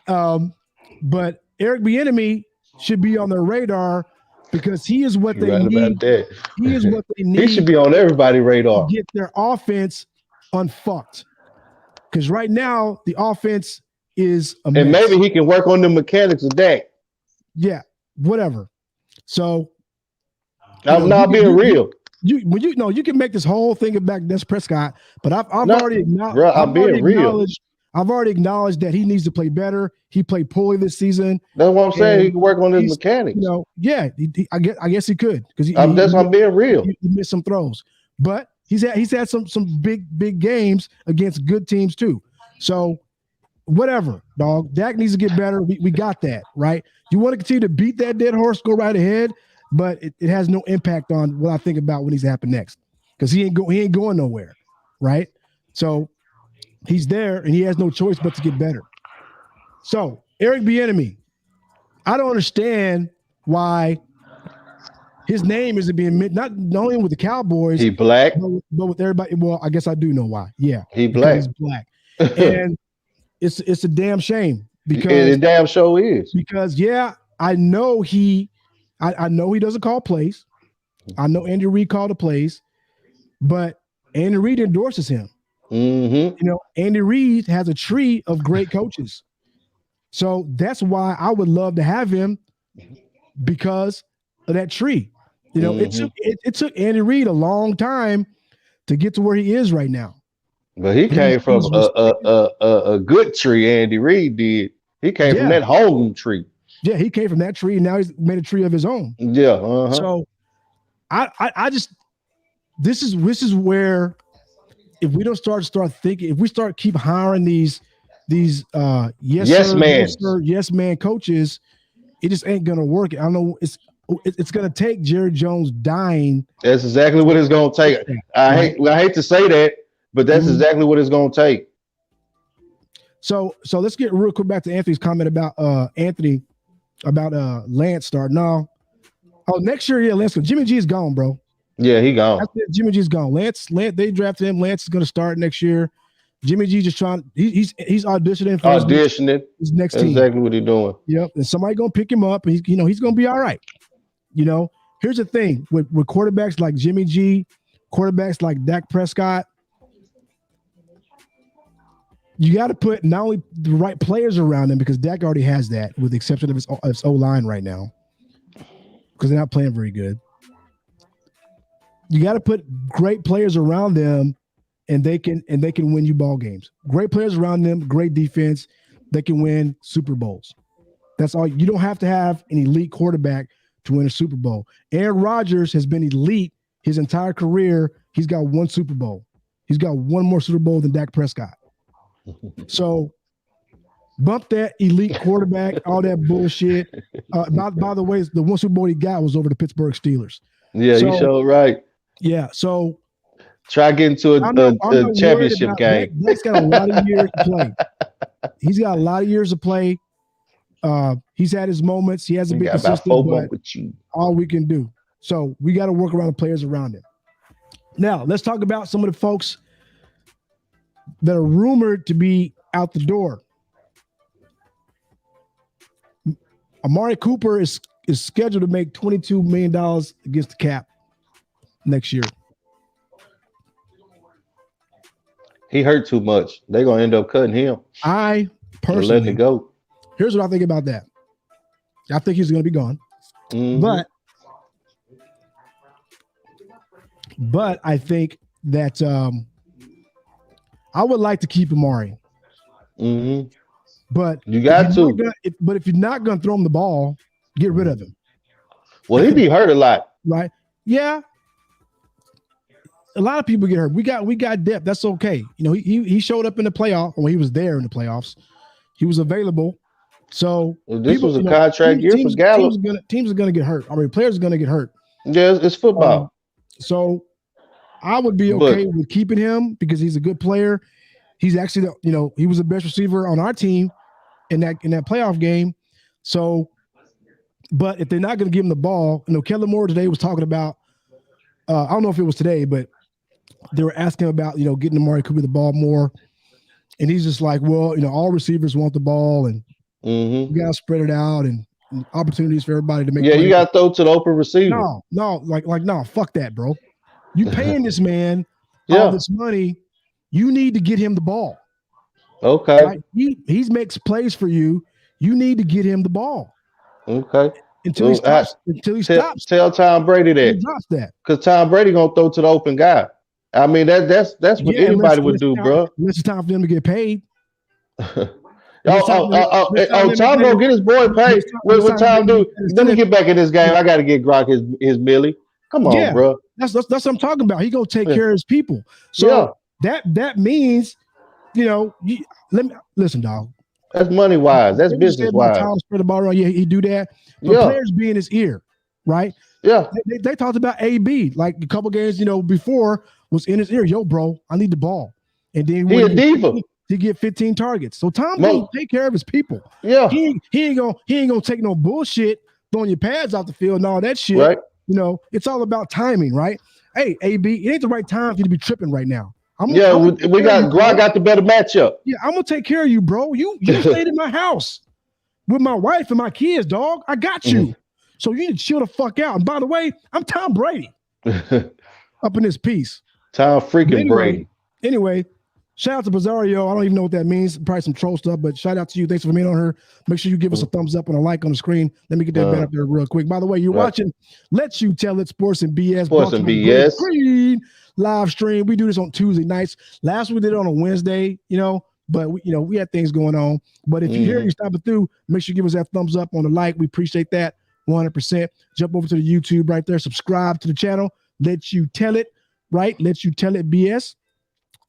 But Eric Bieniemy should be on their radar because he is what they need. He is what they need. He should be on everybody's radar. To get their offense unfucked. Because right now the offense is a mess. And maybe he can work on the mechanics of Dak. Yeah, whatever. So I'm not being real. You can make this whole thing about Des Prescott, but I've already acknowledged. Bro, I'm being real. I've already acknowledged that he needs to play better. He played poorly this season. That's what I'm saying. He can work on his mechanics. I guess he could because I'm being real. He missed some throws, but he's had some big games against good teams too. So whatever, dog. Dak needs to get better. We got that right. You want to continue to beat that dead horse? Go right ahead, but it has no impact on what I think about what needs to happen next because he ain't going nowhere, right? So. He's there, and he has no choice but to get better. So, Eric Bieniemy, I don't understand why his name isn't being not only with the Cowboys. He black, but with everybody. Well, I guess I do know why. Yeah, he black. He's black, and it's a damn shame because it damn show is because I know he doesn't call plays. I know Andy Reid called the plays, but Andy Reid endorses him. Mm-hmm. Andy Reid has a tree of great coaches. So that's why I would love to have him because of that tree. It took Andy Reid a long time to get to where he is right now. But he came from a good tree, Andy Reid did. He came from that home tree. Yeah, he came from that tree, and now he's made a tree of his own. Yeah. Uh-huh. So I just this is where if we don't start thinking, if we keep hiring these yes man coaches, it just ain't gonna work. I know it's gonna take Jerry Jones dying. That's exactly what it's gonna take. I hate to say that, but that's exactly what it's gonna take. So let's get real quick back to Anthony's comment about Lance starting. No. Oh, next year, yeah, Lance. Jimmy G is gone, bro. Yeah, he gone. That's it. Jimmy G's gone. Lance, they drafted him. Lance is going to start next year. Jimmy G just trying. He's auditioning for his next team. Exactly what he's doing. Yep, and somebody going to pick him up, and he's going to be all right. Here's the thing with quarterbacks like Jimmy G, quarterbacks like Dak Prescott. You got to put not only the right players around him, because Dak already has that, with the exception of his O-line right now, because they're not playing very good. You got to put great players around them, and they can win you ball games. Great players around them, great defense, they can win Super Bowls. That's all. You don't have to have an elite quarterback to win a Super Bowl. Aaron Rodgers has been elite his entire career. He's got one Super Bowl. He's got one more Super Bowl than Dak Prescott. So bump that elite quarterback, all that bullshit. By the way, the one Super Bowl he got was over the Pittsburgh Steelers. Yeah, you showed right. Yeah, so try getting into a championship game. Dak's got a lot of years to play. He's got a lot of years to play. He's had his moments. He hasn't been consistent, but all we can do. So we got to work around the players around him. Now, let's talk about some of the folks that are rumored to be out the door. Amari Cooper is scheduled to make $22 million against the cap next year. He hurt too much. They're going to end up cutting him. I personally letting it go. Here's what I think about that. I think he's going to be gone. Mm-hmm. But I think that I would like to keep Amari. Mm-hmm. But you got to. But if you're not going to throw him the ball, get rid of him. Well, he'd be hurt a lot. Right? Yeah. A lot of people get hurt. We got depth. That's okay. He showed up in the playoff. Well, he was there in the playoffs. He was available. So this was a contract year for Gallup. Teams are going to get hurt. I mean, players are going to get hurt. Yeah, it's football. So I would be okay with keeping him because he's a good player. He's actually, he was the best receiver on our team in that playoff game. So, but if they're not going to give him the ball, Kellen Moore today was talking about. I don't know if it was today, but they were asking about getting Amari Cooper the ball more, and he's just like, well, all receivers want the ball, and you got to spread it out and opportunities for everybody to make. Yeah, you got to throw to the open receiver. No, fuck that, bro. You paying this man all this money. You need to get him the ball. Okay. Right? He makes plays for you. You need to get him the ball. Okay. Until he stops. Tell Tom Brady that. He drops that. Because Tom Brady gonna throw to the open guy. I mean, that's what anybody would do, bro. It's time for them to get paid. Tom gonna get his boy paid. What Tom do? Let me get back in this game. I got to get Gronk his millie. Come on, bro. That's what I'm talking about. He gonna take care of his people. So that means, let me listen, dog. That's money wise. That's business wise. Tom spread the ball around. Yeah, he do that. But players be in his ear, right? Yeah. They talked about AB like a couple games, before was in his ear. Yo, bro, I need the ball. And then he a diva. He get 15 targets. So Tom will take care of his people. Yeah. He ain't gonna take no bullshit throwing your pads out the field and all that shit. Right. It's all about timing, right? Hey, AB, it ain't the right time for you to be tripping right now. We got Gronk got the better matchup. Yeah, I'm gonna take care of you, bro. You stayed in my house with my wife and my kids, dog. I got you. So you need to chill the fuck out. And by the way, I'm Tom Brady up in this piece. Tom freaking Brady. Anyway, shout out to Bizarro. I don't even know what that means. Probably some troll stuff, but shout out to you. Thanks for being on her. Make sure you give us a thumbs up and a like on the screen. Let me get that back up there real quick. By the way, you're watching Let You Tell It Sports and BS. Sports and BS. Screen live stream. We do this on Tuesday nights. Last week we did it on a Wednesday, but we had things going on. But if you're here, you're stopping through, make sure you give us that thumbs up on the like. We appreciate that 100%. Jump over to the YouTube right there. Subscribe to the channel. Let You Tell It, right? Let You Tell It BS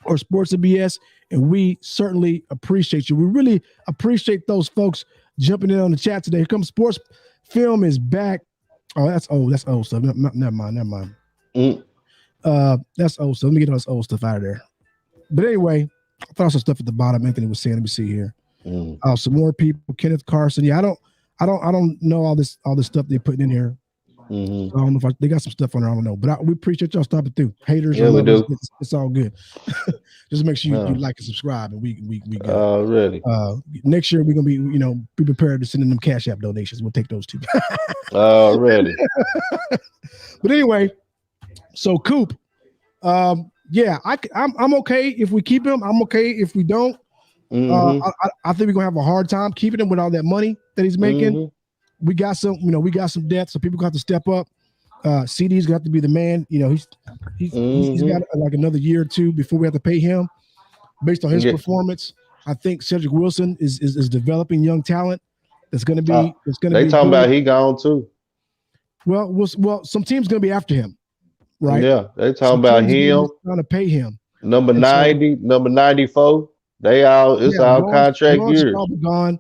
or Sports and BS. And we certainly appreciate you. We really appreciate those folks jumping in on the chat today. Here comes Sports Film is back. Oh, that's old. That's old stuff. Never mind. That's old stuff. Let me get all this old stuff out of there. But anyway, I thought some stuff at the bottom. Anthony was saying. Let me see here. Some more people. Kenneth Carson. Yeah, I don't know all this stuff they're putting in here. So I don't know if they got some stuff on there. I don't know, but we appreciate y'all stopping through. Haters, yeah, we do. It's all good. Just make sure you like and subscribe, and we good. Really. Next year we're gonna be be prepared to send in them Cash App donations. We'll take those too. Really. But anyway, so Coop, yeah, I'm okay if we keep him. I'm okay if we don't. I think we're gonna have a hard time keeping him with all that money that he's making. We got some depth, so people got to step up. CD's got to be the man. He's got like another year or two before we have to pay him based on his performance. I think Cedric Wilson is developing young talent that's going to be. They talking about he gone too. Well, some team's going to be after him, right? Yeah, they talking about him. Trying to pay him. Number 90, number 94. It's all contract years. Probably gone.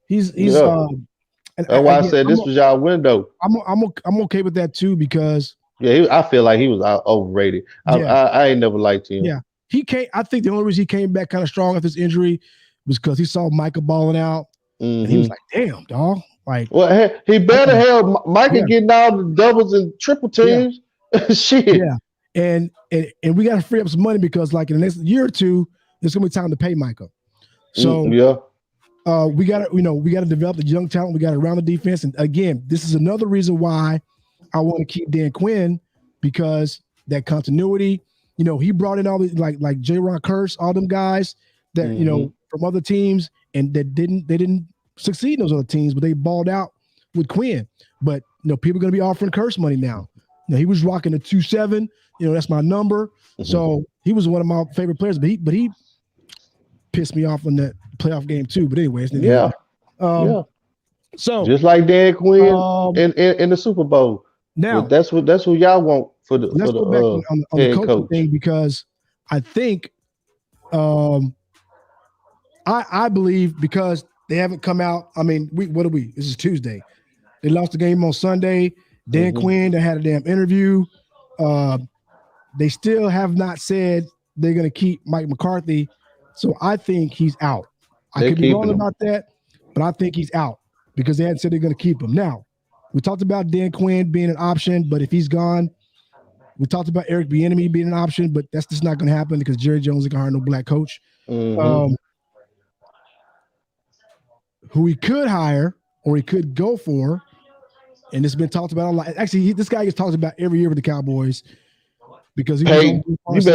He's That's why I said this was y'all window. I'm okay with that too because I feel like he was overrated. I ain't never liked him. Yeah, he came. I think the only reason he came back kind of strong after his injury was because he saw Micah balling out, and he was like, "Damn, dog!" Like, well, he better have Micah getting all the doubles and triple teams. Yeah. Shit. Yeah, and we got to free up some money because like in the next year or two, it's gonna be time to pay Micah. So we got to develop the young talent. We got to round the defense. And again, this is another reason why I want to keep Dan Quinn because that continuity. He brought in all the like J-Ron Curse, all them guys that from other teams, and that didn't succeed in those other teams, but they balled out with Quinn. But people are going to be offering Curse money now. He was rocking a 2.7. That's my number. So he was one of my favorite players, but he pissed me off on that playoff game too. But anyways, so just like Dan Quinn in the Super Bowl. Now that's what y'all want for the let's go back on the coaching thing because I think I believe because they haven't come out. I mean, what are we? This is Tuesday. They lost the game on Sunday. Dan Quinn, they had a damn interview. They still have not said they're going to keep Mike McCarthy. So I think he's out. I could be wrong about that, but I think he's out because they hadn't said they're going to keep him. Now, we talked about Dan Quinn being an option, but if he's gone, we talked about Eric Bieniemy being an option, but that's just not going to happen because Jerry Jones ain't going to hire no black coach. Who he could hire or he could go for, and it's been talked about a lot. Actually, this guy gets talked about every year with the Cowboys because you better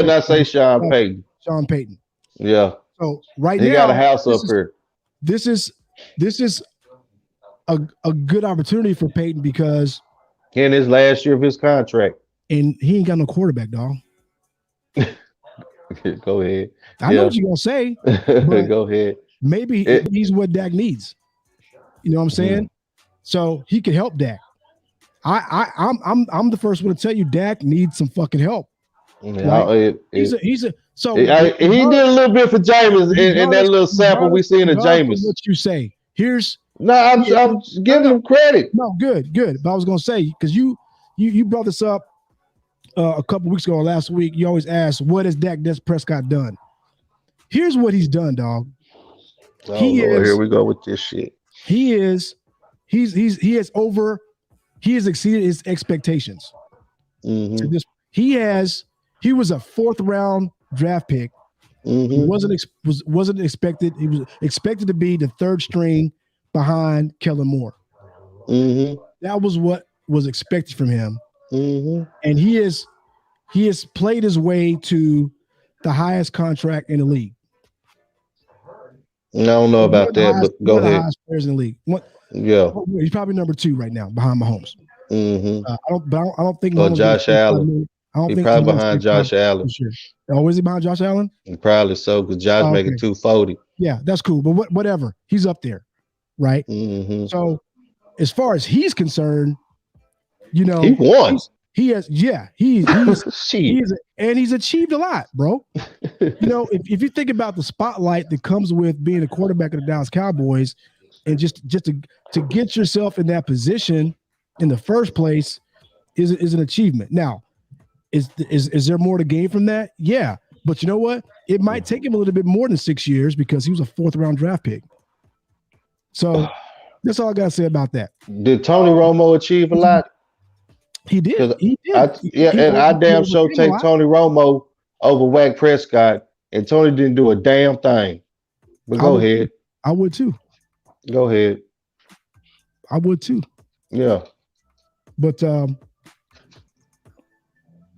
not say Sean Payton. Sean Payton. Yeah. So now he got a house up here. This is a good opportunity for Payton because in his last year of his contract, and he ain't got no quarterback, dog. Go ahead. I know what you're gonna say. Go ahead. Maybe he's what Dak needs. You know what I'm saying? So he could help Dak. I'm the first one to tell you Dak needs some fucking help. Right? He did a little bit for Jameis in that little sample we seen of Jameis. What you say? I'm giving him credit. No, good. But I was gonna say because you brought this up a couple weeks ago or last week. You always ask, what has Dak Prescott done? Here's what he's done, dog. Here we go with this shit. He has exceeded his expectations. He was a 4th round draft pick. He wasn't expected. He was expected to be the 3rd string behind Kellen Moore. That was what was expected from him. And he has played his way to the highest contract in the league. I don't know about that, but go ahead. Highest players in the league. He's probably number 2 right now behind Mahomes. I don't think. Or Josh Allen. He's probably behind Josh Allen. Sure. Oh, is he behind Josh Allen? Probably so, because Josh making 240. Yeah, that's cool. But whatever, he's up there, right? So, as far as he's concerned, he won. He's and he's achieved a lot, bro. If you think about the spotlight that comes with being a quarterback of the Dallas Cowboys, and just to get yourself in that position in the first place is an achievement. Now, is there more to gain from that? Yeah, but you know what? it might take him a little bit more than 6 years because he was a 4th-round draft pick. So that's all I got to say about that. Did Tony Romo achieve a lot? He did. He did. I damn sure take Tony Romo over Dak Prescott, and Tony didn't do a damn thing. But go ahead. I would too. Go ahead. I would too. Yeah. But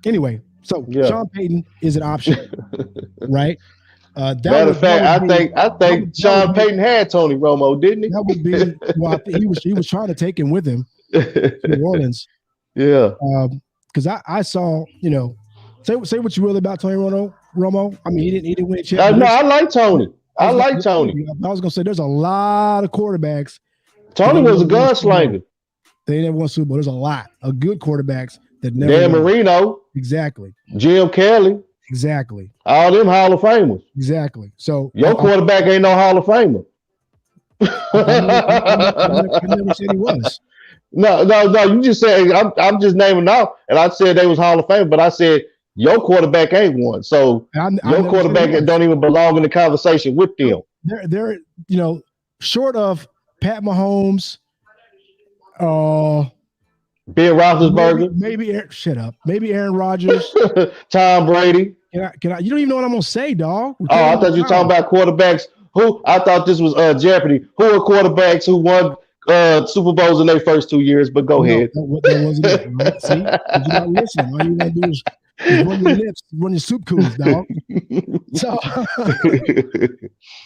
anyway, so Sean Payton is an option, right? Matter of fact, I think Sean Payton had Tony Romo, didn't he? That would be. Well, I think he was trying to take him with him to New Orleans. Yeah. Because I saw, say what you will about Tony Romo. I mean, he didn't win a championship. No, I like Tony. I like Tony. I was gonna say there's a lot of quarterbacks. Tony was a gunslinger. They never won Super Bowl. There's a lot of good quarterbacks that never. Dan Marino. Exactly. Jim Kelly. Exactly. All them Hall of Famers. Exactly. So your quarterback ain't no Hall of Famer. I never said he was. No. You just said I'm just naming out, and I said they was Hall of Fame, but I said your quarterback ain't one. So your quarterback don't even belong in the conversation with them. They're short of Pat Mahomes, Ben Roethlisberger, maybe shut up. Maybe Aaron Rodgers, Tom Brady. Can I? You don't even know what I'm gonna say, dog. I thought you were talking about quarterbacks. Who I thought this was Jeopardy. Who are quarterbacks who won Super Bowls in their first 2 years? But go ahead. That wasn't it. Right? See, you're not listening. All you gotta do is run your lips, run your soup coolers, dog.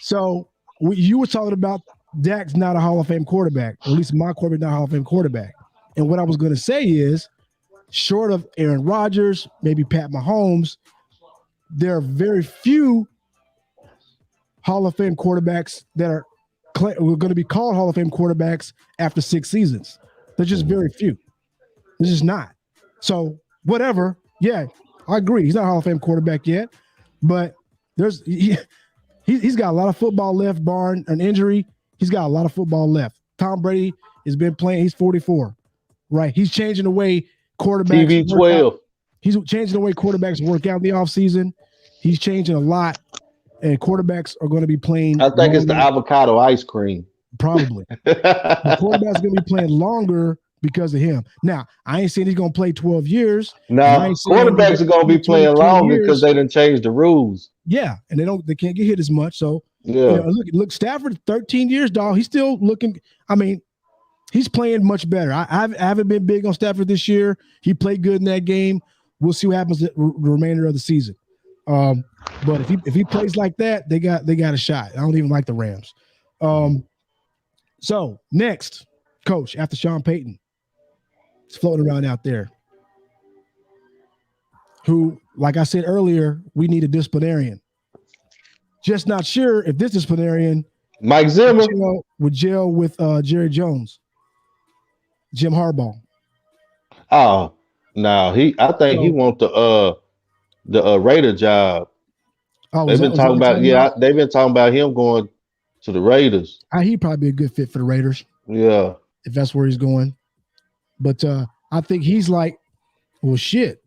So you were talking about Dak's not a Hall of Fame quarterback, or at least my quarterback not a Hall of Fame quarterback. And what I was going to say is, short of Aaron Rodgers, maybe Pat Mahomes, there are very few Hall of Fame quarterbacks that are going to be called Hall of Fame quarterbacks after 6 seasons. There's just very few. There's just not. So whatever. Yeah, I agree. He's not a Hall of Fame quarterback yet, but he's got a lot of football left, barring an injury. He's got a lot of football left. Tom Brady has been playing. He's 44, right? He's changing the way quarterbacks. TB12. He's changing the way quarterbacks work out in the offseason. He's changing a lot, and quarterbacks are going to be playing. I think it's the avocado ice cream. Probably. The quarterback's going to be playing longer because of him. Now, I ain't saying he's going to play 12 years. No, quarterbacks are going to be playing longer because they done changed the rules. Yeah, and they can't get hit as much. So yeah, look, Stafford, 13 years, dog. He's still looking. I mean, he's playing much better. I haven't been big on Stafford this year. He played good in that game. We'll see what happens the remainder of the season. But if he plays like that, they got a shot. I don't even like the Rams. So next coach after Sean Payton, it's floating around out there. Who, like I said earlier, we need a disciplinarian. Just not sure if this disciplinarian Mike Zimmer would gel with Jerry Jones, Jim Harbaugh. Oh no, I think he wants the Raider job. Oh, they've been talking about him going to the Raiders. He'd probably be a good fit for the Raiders. Yeah, if that's where he's going. But I think he's like, well, shit.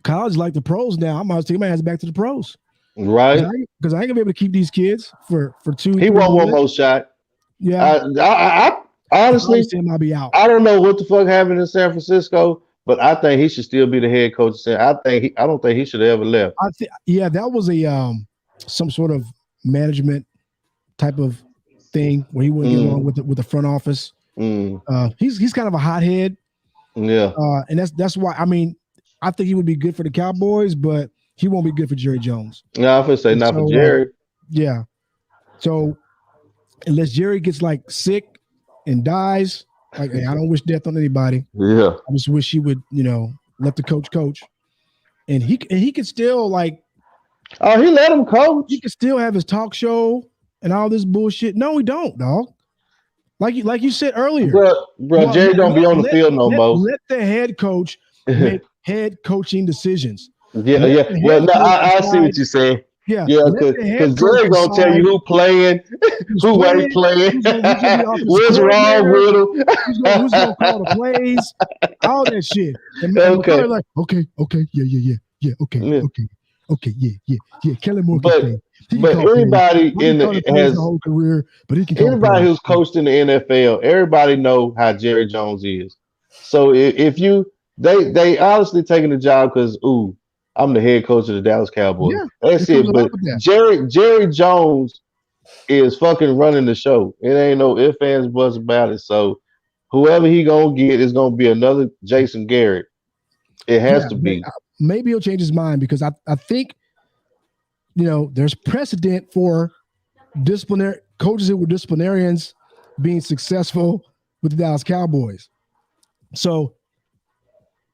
College like the pros now. I might as well take my ass back to the pros. Right. Because I ain't gonna be able to keep these kids for 2. He won one more shot. Yeah. I honestly, I'll be out. I don't know what the fuck happened in San Francisco, but I think he should still be the head coach. I don't think he should have ever left. That was a some sort of management type of thing where he wouldn't get along with the front office. He's kind of a hothead. Yeah. And that's why, I mean, I think he would be good for the Cowboys, but he won't be good for Jerry Jones. No, I would say not for Jerry. Yeah. So unless Jerry gets like sick and dies, like I don't wish death on anybody. Yeah. I just wish he would, let the coach. And he could still like. Oh, he let him coach. He could still have his talk show and all this bullshit. No, we don't, dog. Like you said earlier, bro. Jerry don't be on the field no more. Let the head coach make head coaching decisions. Yeah. Well, no, I see what you're saying. Yeah, because Jerry gonna tell you who playing, who ain't playing, what's wrong with him, who's gonna call the plays, all that shit. And okay, like okay, yeah, okay. Okay, yeah. Kellen Moore can But play. He can but call plays. anybody He in called the plays the whole career, but he can call anybody plays. who's coached in the NFL, everybody know how Jerry Jones is. So if you they honestly taking the job because I'm the head coach of the Dallas Cowboys. Yeah, That's it comes it. a lot But with that. Jerry Jones is fucking running the show. It ain't no ifs ands buts about it. So whoever he gonna get is gonna be another Jason Garrett. It has Yeah, to but be. maybe he'll change his mind because I think there's precedent for disciplinary coaches who were disciplinarians being successful with the Dallas Cowboys. So,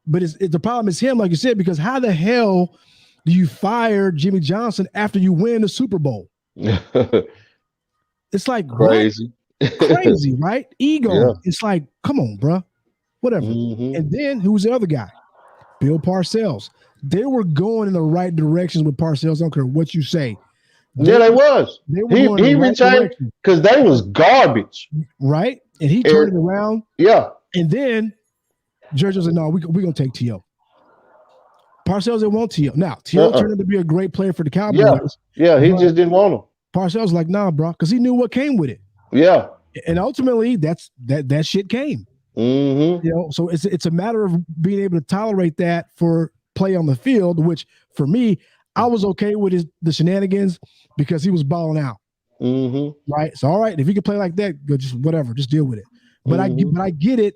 but the problem is him, like you said, because how the hell do you fire Jimmy Johnson after you win the Super Bowl? It's like Crazy. what? Crazy, right? Ego. Yeah. It's like, come on, bro. Whatever. Hmm. And then who's the other guy? Bill Parcells. They were going in the right directions with Parcells. I don't care what you say. Yeah, they was. They were He going in the right retired direction, because they was garbage. right? And he And, turned it around. yeah. And then George was like, no, we're going to take T.O. Parcells didn't want T.O. Now, T.O. turned out to be a great player for the Cowboys. Yeah. He just didn't want him. Parcells was like, nah, bro, because he knew what came with it. Yeah. And ultimately, that shit came. Mm-hmm. So it's a matter of being able to tolerate that for play on the field, which for me, I was okay with the shenanigans because he was balling out. Mm-hmm. Right. So all right, if he could play like that, go just whatever, just deal with it. But I get it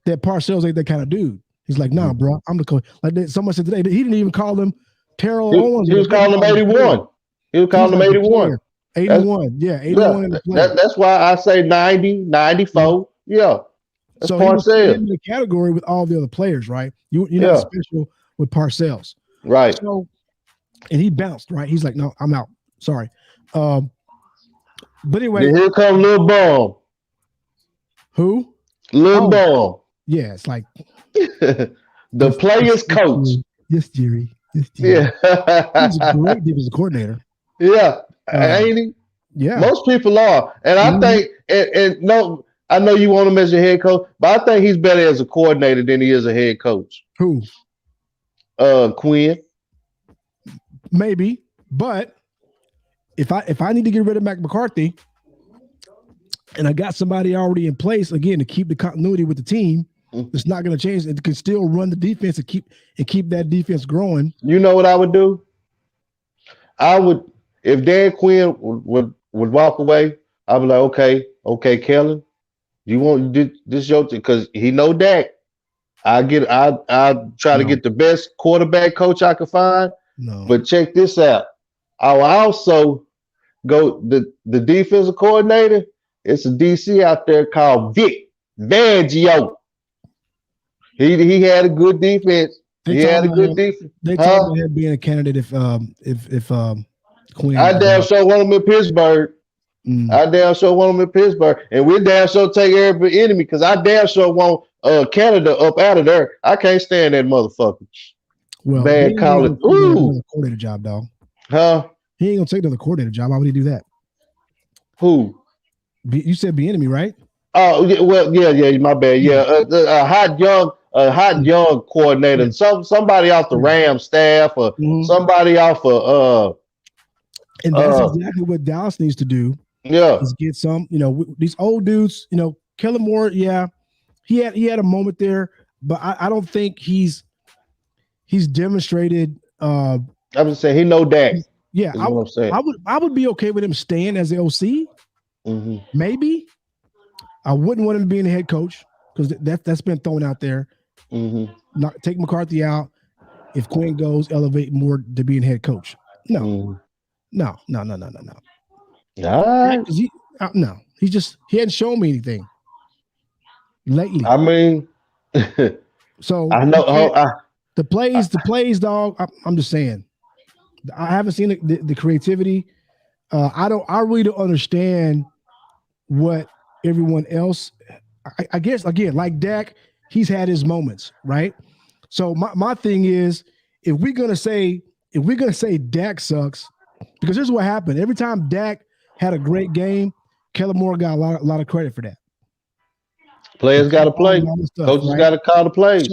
that Parcells ain't that kind of dude. He's like, nah, bro, I'm the coach. Like someone said today, he didn't even call him Terrell Owens. He was calling him 81. He was calling him 81. 81. Yeah, 81 in the play. That's why I say 90, 94. Yeah. That's So Parcells. he was in the category with all the other players, right? You're not special with Parcells. Right. So, and he bounced, right? He's like, no, I'm out. Sorry. But anyway. Then here come Lil Bum. Who? Lil Bum. Yeah, it's like. The players coach. Yes, Jerry. Yes, Jerry. Yeah. He's a great defensive coordinator. Yeah. Ain't he? Yeah. Most people are. And I think, and no, I know you want him as your head coach, but I think he's better as a coordinator than he is a head coach. Who? Quinn. Maybe, but if I need to get rid of Mac McCarthy, and I got somebody already in place again to keep the continuity with the team, it's not going to change. It can still run the defense and keep that defense growing. You know what I would do? I would, if Dan Quinn would walk away, I'd be like, okay, Kellen, you want this your thing? Because he know Dak. I try to get the best quarterback coach I can find. No. But check this out. I'll also go the defensive coordinator. It's a DC out there called Vic Fangio. He had a good defense. He had a good defense. They told me him being a candidate if Quinn. I damn sure want him in Pittsburgh. I damn sure want him in Pittsburgh, and we damn sure take every enemy because I damn sure want Canada up out of there. I can't stand that motherfucker. Well, bad college. Ooh, coordinator job, dog. Huh? He ain't gonna take another coordinator job. Why would he do that? Who? You said enemy, right? Oh, well, yeah. My bad. Yeah, a hot young coordinator. Somebody off the Rams staff or somebody off of. And that's exactly what Dallas needs to do. Yeah, is get some. These old dudes. Kellen Moore. Yeah, he had a moment there, but I don't think he's demonstrated. I would say he know Dak. Yeah, I would be okay with him staying as the OC. Maybe I wouldn't want him being the head coach because that's been thrown out there. Not take McCarthy out. If Quinn goes, elevate more to being head coach. No. No. No. He hadn't shown me anything lately. I mean, so I know the plays, dog. I'm just saying. I haven't seen the creativity. I really don't understand what everyone else. I guess again, like Dak, he's had his moments, right? So my thing is, if we're gonna say Dak sucks, because here's what happened. Every time Dak had a great game, Kellen Moore got a lot of credit for that. Players got to play. Coaches got to call the plays.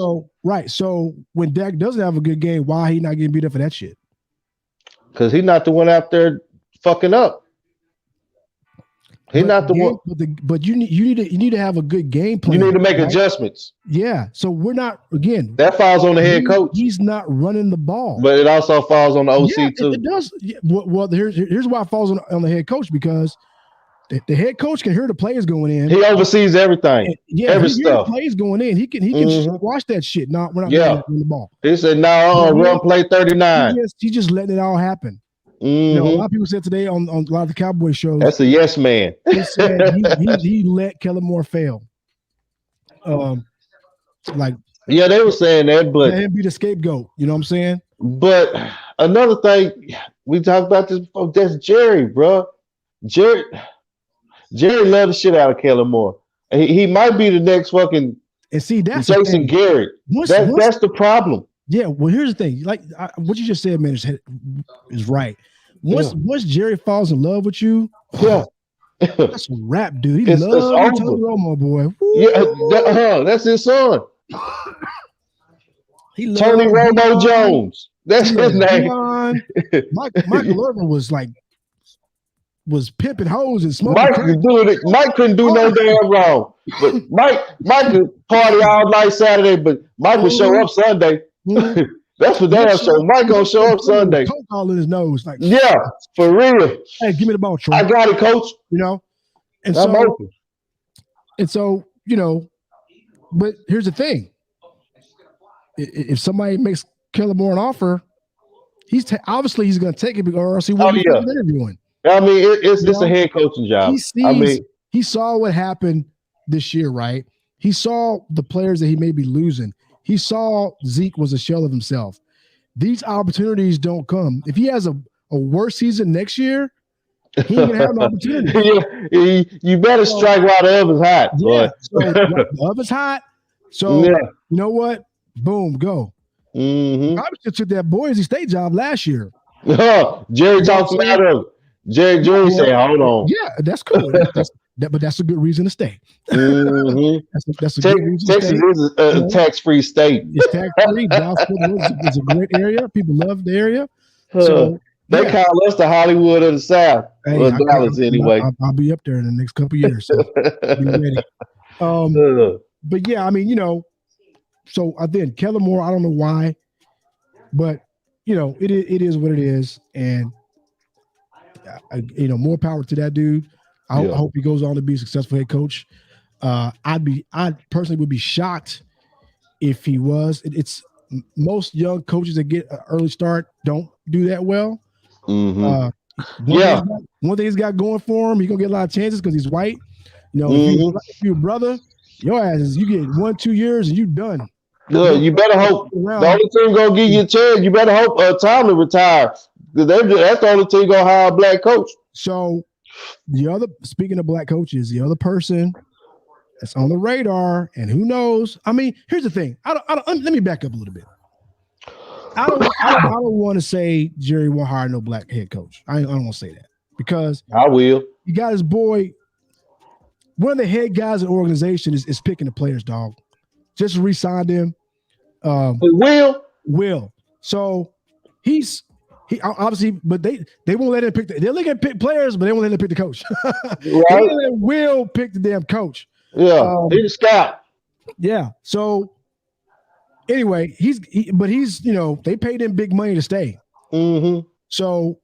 So when Dak doesn't have a good game, why he not getting beat up for that shit? because he's not the one out there fucking up. He's not the one. But you need to have a good game plan. You need to make right? adjustments. Yeah. So we're not again. That falls on the head coach. He's not running the ball. But it also falls on the OC too. It does. Yeah, well, here's why it falls on the head coach, because the head coach can hear the players going in. He oversees everything. Every stuff. The plays going in. He can watch that shit. No, we're not running the ball. He said, "No, run play 39." He's just letting it all happen. A lot of people said today on a lot of the Cowboys shows. That's a yes man. He said he let Kellen Moore fail. They were saying that, but let him be the scapegoat. You know what I'm saying? But another thing we talked about this before. That's Jerry, bro. Jerry loved the shit out of Kellen Moore. He might be the next fucking. And see, that's Jason Garrett. That's the problem. Yeah. Well, here's the thing. Like what you just said, man, is right. Once Jerry falls in love with you, that's a rap, dude. He loves Tony Romo, boy. Woo. Yeah, that's his son. Tony Romo Jones. That's his name. Michael Irvin was pimping hoes and smoking. Mike couldn't do no damn wrong. But Mike could party all night Saturday, but Mike would show up Sunday. That's for damn sure. Mike gonna show up Sunday. Coke all in his nose, for real. Hey, give me the ball, Troy. I got it, coach. And so but here's the thing: if somebody makes Kellen Moore an offer, obviously he's going to take it, or else he won't be interviewing. I mean, it's a head coaching job. He saw what happened this year, right? He saw the players that he may be losing. He saw Zeke was a shell of himself. These opportunities don't come. If he has a worse season next year, he ain't gonna have an opportunity. You better strike while the oven's hot. Yeah, so the oven's hot. So you know what? Boom, go. I just took that Boise State job last year. Jerry talks about him. Jerry said, "Hold on." Yeah, that's cool. But that's a good reason to stay. That's a good reason Texas is a tax-free state. It's tax-free. It's a great area. People love the area. So they call us the Hollywood of the South. Well, Dallas, anyway. I'll be up there in the next couple of years. So be ready. But yeah, I mean, so then Kellen Moore, I don't know why, but it is what it is, and more power to that dude. I hope he goes on to be a successful head coach. I personally would be shocked if he was. It's most young coaches that get an early start don't do that well. One thing he's got going for him, he's gonna get a lot of chances because he's white. If you're a brother, your ass is you get 1-2 years and you done. Yeah, you better hope the only team gonna give you a chance. You better hope Tomlin retires because that's the only team gonna hire a black coach. So speaking of black coaches, the other person that's on the radar, and who knows? I mean, here's the thing. Let me back up a little bit. I don't want to say Jerry won't hire no black head coach. I don't want to say that because I will. You got his boy. One of the head guys in the organization is picking the players, dog. Just re-signed him. Will. So he obviously, but they won't let him pick. They're looking at pick players, but they won't let him pick the coach. Right? They won't let Will pick the damn coach. Yeah, he's a scout. Yeah. So anyway, he's they paid him big money to stay. So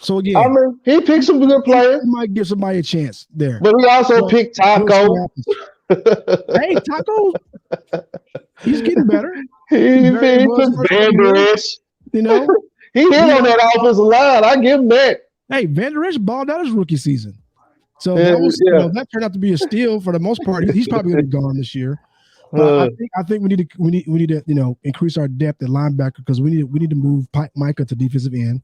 again, I mean, he picked some good players. He might give somebody a chance there, but he also picked Taco. Hey, Taco, he's getting better. He put Van Der Esch. He hit on that offensive line. I give him that. Hey, Van Der Esch balled out his rookie season. So that turned out to be a steal for the most part. He's probably going to be gone this year. But I think we need to increase our depth at linebacker because we need to move Micah to defensive end,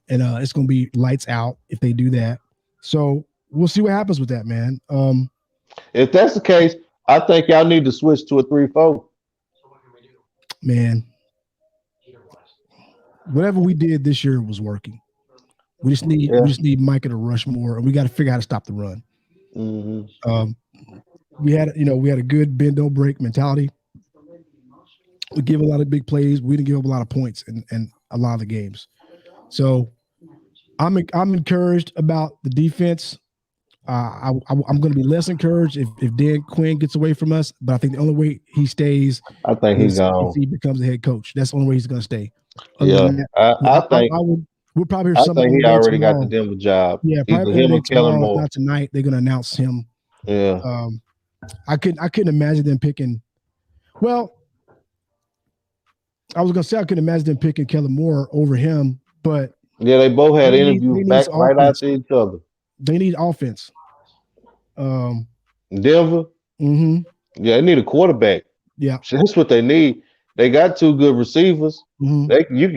and it's going to be lights out if they do that. So we'll see what happens with that, man. If that's the case, I think y'all need to switch to a 3-4. Man, whatever we did this year was working. We just need Micah to rush more, and we got to figure out how to stop the run. We had a good bend don't break mentality. We give a lot of big plays. We didn't give up a lot of points in a lot of the games. So I'm encouraged about the defense. I'm going to be less encouraged if Dan Quinn gets away from us, but I think the only way he stays I think he's is if gone. he becomes a head coach. That's the only way he's going to stay. Other Yeah, than that, I we'll probably hear I something think on he the day already got the tomorrow. Denver job. Yeah, Either probably on him the or day Kellen tomorrow. If Moore. not tonight, they're going to announce him. Yeah. I couldn't imagine them picking. Well, I was going to say I couldn't imagine them picking Kellen Moore over him, but Yeah, they both had they interviews need back some right offense. after each other. They need offense. Denver. Mm-hmm. Yeah, they need a quarterback. Yeah. That's what they need. They got two good receivers. Mm-hmm. You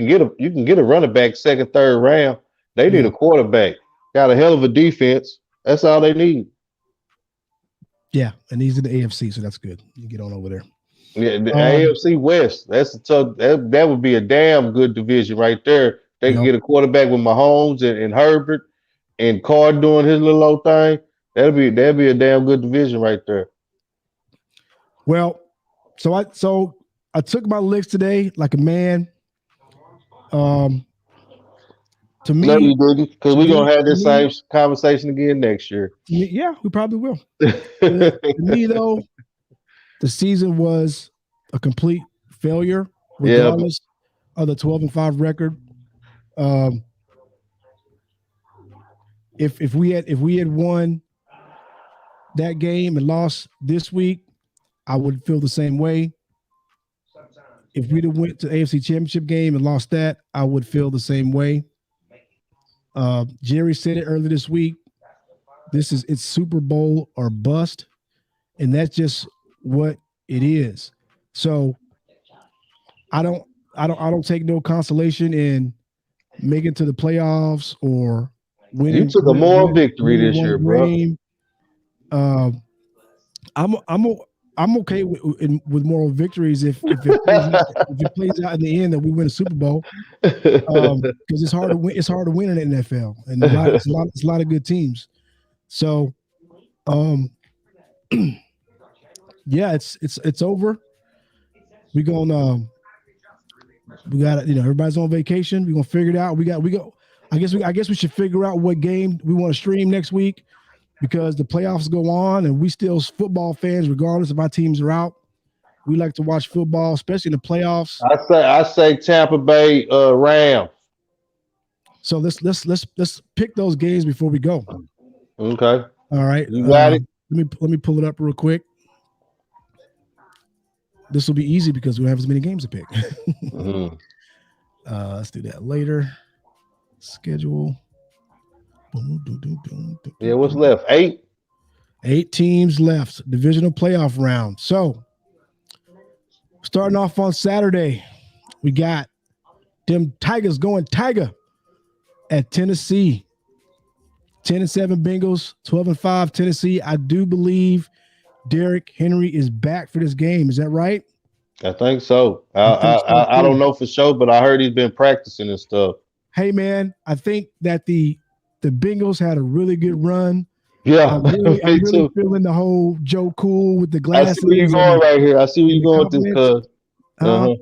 can get a running back second, third round. They need Yeah. a quarterback. Got a hell of a defense. That's all they need. Yeah, and he's in the AFC, so that's good. You get on over there. Yeah, the AFC West. That's a tough. That would be a damn good division right there. They can get a quarterback with Mahomes and Herbert and Carr doing his little old thing. That'd be a damn good division right there. Well, so I took my licks today like a man. To me, no, you didn't, because we're gonna have this same conversation again next year. Yeah, we probably will. To me, though, the season was a complete failure, regardless of the 12-5 record. If we had won that game and lost this week, I would feel the same way. If we'd have went to AFC Championship game and lost that, I would feel the same way. Jerry said it earlier this week. It's Super Bowl or bust, and that's just what it is. So I don't take no consolation in making it to the playoffs or winning. You took a moral victory this year, bro. I'm okay with moral victories if it plays out in the end that we win a Super Bowl, because it's hard to win. It's hard to win in the NFL, and it's a lot of good teams. So, yeah, it's over. We got everybody's on vacation. We're gonna figure it out. I guess we should figure out what game we want to stream next week, because the playoffs go on and we still football fans, regardless if our teams are out. We like to watch football, especially in the playoffs. I say Tampa Bay Rams. So let's pick those games before we go. Okay. All right. You got it. Let me pull it up real quick. This will be easy because we don't have as many games to pick. Mm-hmm. Let's do that later. Schedule. Yeah, what's left? 8? 8 teams left. Divisional playoff round. So, starting off on Saturday, we got them Tigers going Tiger at Tennessee. 10-7 Bengals, 12-5 Tennessee. I do believe Derrick Henry is back for this game. Is that right? I think so. I don't know for sure, but I heard he's been practicing and stuff. Hey, man, I think that the Bengals had a really good run. Yeah, I'm really feeling the whole Joe Cool with the glasses. I see where you're going right here. I see where you're going with this, cuz. I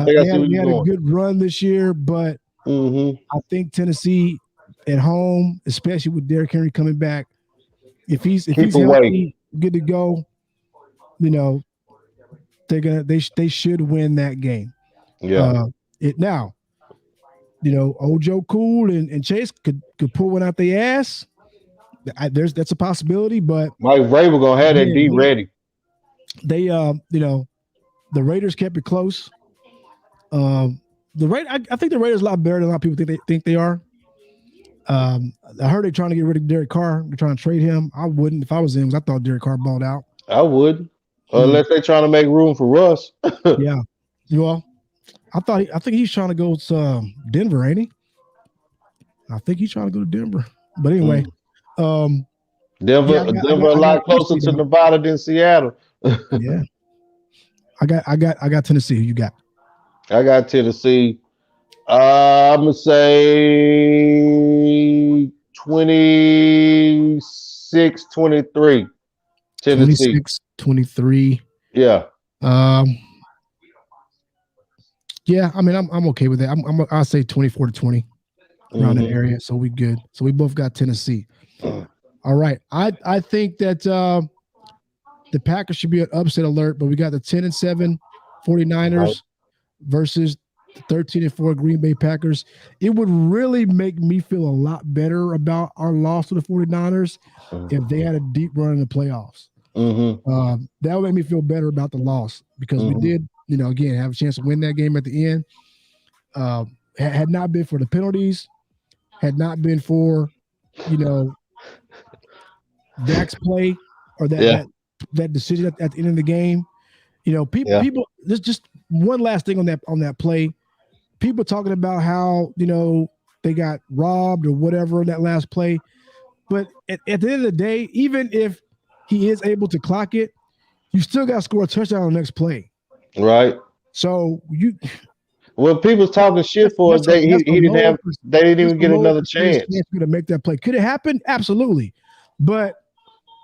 think I see where you're going. They had a good run this year, but I think Tennessee at home, especially with Derrick Henry coming back, if he's healthy, good to go, they should win that game. Yeah. Old Joe Cool and Chase could pull one out their ass. That's a possibility, but Mike Vrabel gonna have that D ready. They the Raiders kept it close. I think the Raiders are a lot better than a lot of people think they are. I heard they're trying to get rid of Derek Carr. They're trying to trade him. I wouldn't if I was him, because I thought Derek Carr balled out. I would, unless they're trying to make room for Russ. Yeah, well, I think he's trying to go to Denver, ain't he? I think he's trying to go to Denver. But anyway, Denver a lot closer to Nevada than Seattle. Yeah, I got Tennessee. Who you got? I got Tennessee. I'm gonna say 26-23. Tennessee. 26-23. Yeah. Yeah, I mean, I'm okay with that. I'll say 24-20. around that area. So we good. So we both got Tennessee. All right. I think that the Packers should be an upset alert, but we got the 10-7 49ers versus the 13-4 Green Bay Packers. It would really make me feel a lot better about our loss to the 49ers if they had a deep run in the playoffs. That would make me feel better about the loss because we did, again, have a chance to win that game at the end. Had not been for the penalties, had not been for, Dak's play or that decision at the end of the game. People. There's just one last thing on that play. People talking about how they got robbed or whatever in that last play, but at the end of the day, even if he is able to clock it, you still got to score a touchdown on the next play. Right. So when people's talking shit for us, they didn't even get another chance to make that play. Could it happen? Absolutely, but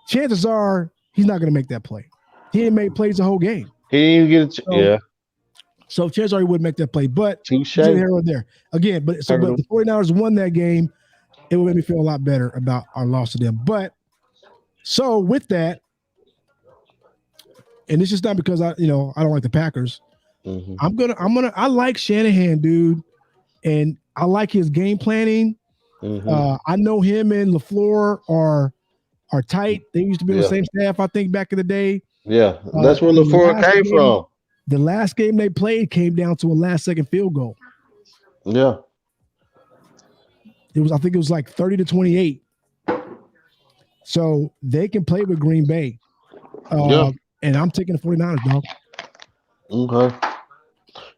chances are he's not going to make that play. He didn't make plays the whole game. He didn't get yeah. So chances are he wouldn't make that play. But here or there again. But the 49ers won that game. It would make me feel a lot better about our loss to them. But so with that, and it's just not because I don't like the Packers. I like Shanahan, dude, and I like his game planning. I know him and LaFleur are tight. They used to be on the same staff, I think, back in the day. Yeah, that's where LaFleur came from. The last game they played came down to a last-second field goal. Yeah, I think it was like 30-28. So they can play with Green Bay. And I'm taking the 49ers, dog. Okay.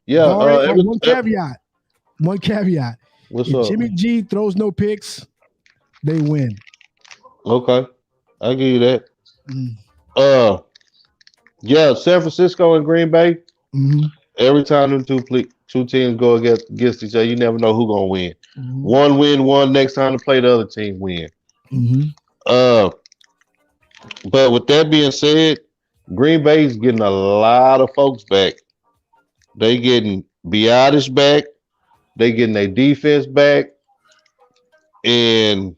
Yeah. One caveat. What's if up? Jimmy G throws no picks, they win. Okay. I'll give you that. Yeah, San Francisco and Green Bay. Every time them two teams go against each other, you never know who's gonna win. One win, one next time to play the other team win. But with that being said, Green Bay's getting a lot of folks back. They getting Biotish back. They getting their defense back. And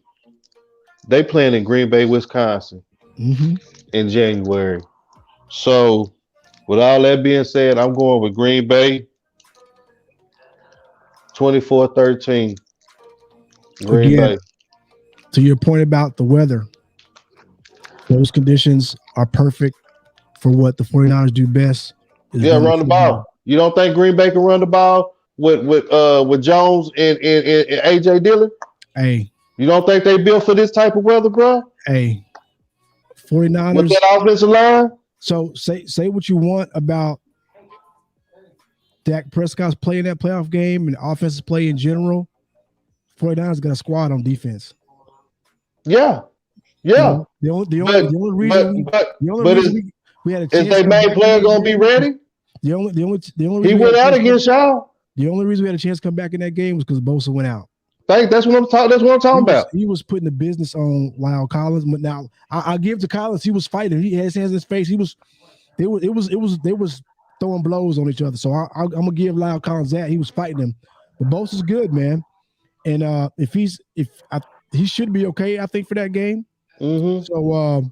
they playing in Green Bay, Wisconsin in January. So with all that being said, I'm going with Green Bay 24-13. Green Bay. To your point about the weather, those conditions are perfect for what the 49ers do best. Run the ball. You don't think Green Bay can run the ball with Jones and AJ Dillon? Hey. You don't think they built for this type of weather, bro? Hey. 49ers. With that offensive line? So say what you want about Dak Prescott's play in that playoff game and offensive play in general. 49ers got a squad on defense. Yeah. Yeah. The only reason we had a chance. Is they made player gonna be ready? The only he went out against y'all. The only reason we had a chance to come back in that game was because Bosa went out. That's what I'm talking about. He was putting the business on Lyle Collins, but now I give to Collins. He was fighting. He had his hands in his face. They was throwing blows on each other. So I'm gonna give Lyle Collins that he was fighting him. But Bosa's good, man. And he should be okay, I think, for that game. So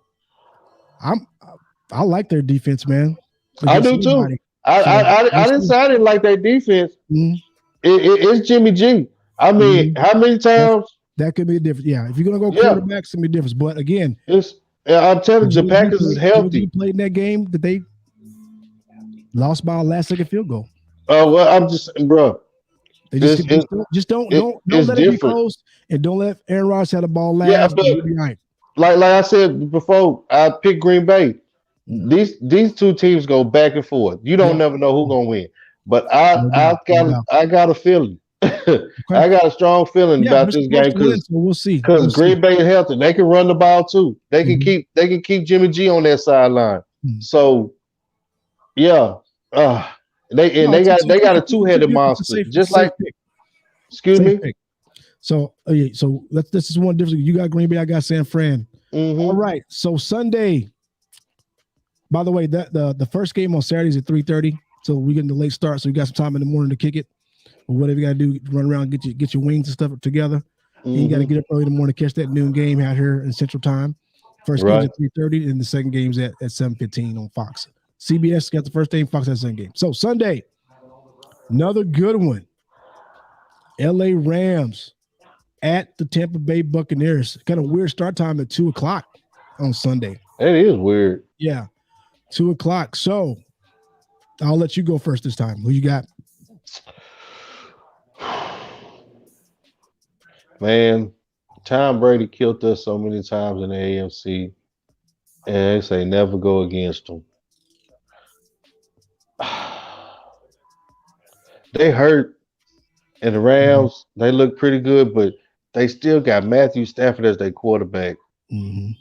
I like their defense, man. I do too. I didn't say I didn't like their defense. It's Jimmy G. I mean, how many times that could be a difference? Yeah, if you're gonna go quarterback, it's gonna be a difference. But again, I'm telling you, the Packers is healthy. He played in that game that they lost by a last-second field goal. Oh well, I'm just, bro. Just don't let it be close, and don't let Aaron Rodgers have the ball last. Yeah, but like I said before, I picked Green Bay. These two teams go back and forth. You don't never know who's gonna win. But I got a feeling. I got a strong feeling about this game because we'll see. Because Green Bay is healthy, they can run the ball too. They can keep Jimmy G on that sideline. So yeah, they got a two-headed monster, just like. Excuse me. So this is one difference. You got Green Bay, I got San Fran. All right. So Sunday. By the way, the first game on Saturday is at 3:30. So we getting the late start, so we got some time in the morning to kick it. or whatever you got to do, run around, get your wings and stuff together. And you got to get up early in the morning to catch that noon game out here in Central Time. First game's at 3:30, and the second game's at 7:15 on Fox. CBS got the first game, Fox has the second game. So Sunday, another good one. LA Rams at the Tampa Bay Buccaneers. Kind of weird start time at 2:00 on Sunday. It is weird. Yeah, 2:00. So I'll let you go first this time. Who you got? Man, Tom Brady killed us so many times in the AFC, and they say never go against him. They hurt, and the Rams, they look pretty good, but they still got Matthew Stafford as their quarterback. Mm-hmm.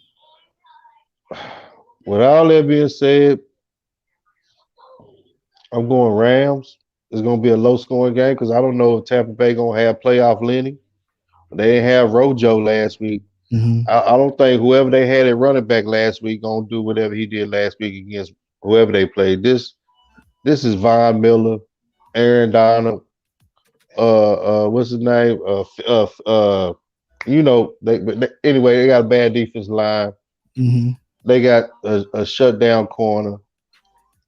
With all that being said, I'm going Rams. It's going to be a low-scoring game because I don't know if Tampa Bay going to have playoff Lenny. They didn't have Rojo last week. Mm-hmm. I don't think whoever they had at running back last week going to do whatever he did last week against whoever they played. This is Von Miller, Aaron Donald, what's his name? Anyway, they got a bad defense line. Mm-hmm. They got a shutdown corner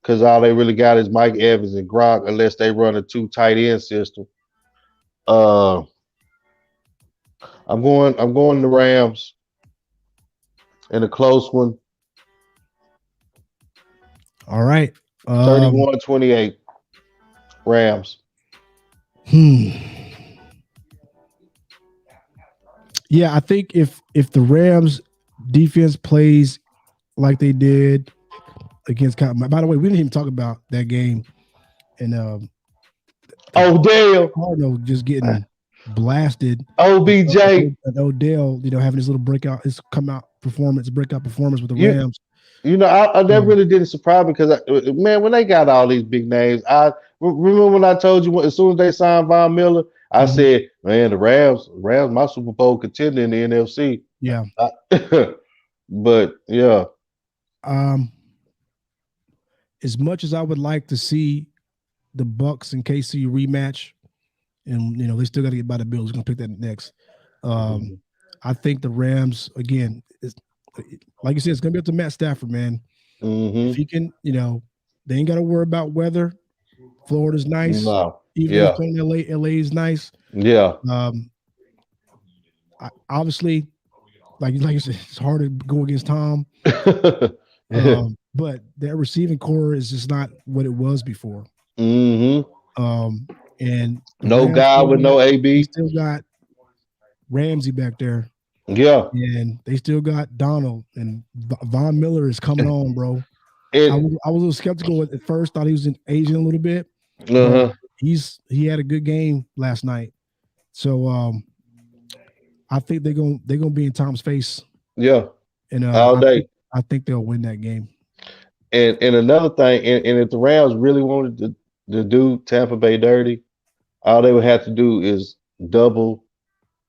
because all they really got is Mike Evans and Gronk, unless they run a 2 tight end system. I'm going the Rams in a close one. All right. 31-28 Rams. Yeah, I think if the Rams defense plays like they did against Cowboys. By the way, we didn't even talk about that game. And Odell Cardinal just getting blasted. OBJ. And Odell, having his little breakout performance with the Rams. That really didn't surprise me because, when they got all these big names, I remember when I told you as soon as they signed Von Miller, I said, man, the Rams, my Super Bowl contender in the NFC. Yeah. But, yeah. As much as I would like to see the Bucs and KC rematch, and they still got to get by the Bills. We're gonna pick that next. I think the Rams again is, like you said, it's gonna be up to Matt Stafford, man. If he can, they ain't got to worry about weather. Florida's nice. No. Even though it's in LA is nice. Yeah. Obviously, like you said, it's hard to go against Tom. But their receiving core is just not what it was before. And no guy with no AB. Still got Ramsey back there. Yeah. And they still got Donald, and Von Miller is coming on, bro. I was a little skeptical at first, thought he was aging a little bit. He had a good game last night. So I think they're gonna be in Tom's face. Yeah. And all day. I think they'll win that game. And another thing, and if the Rams really wanted to do Tampa Bay dirty, all they would have to do is double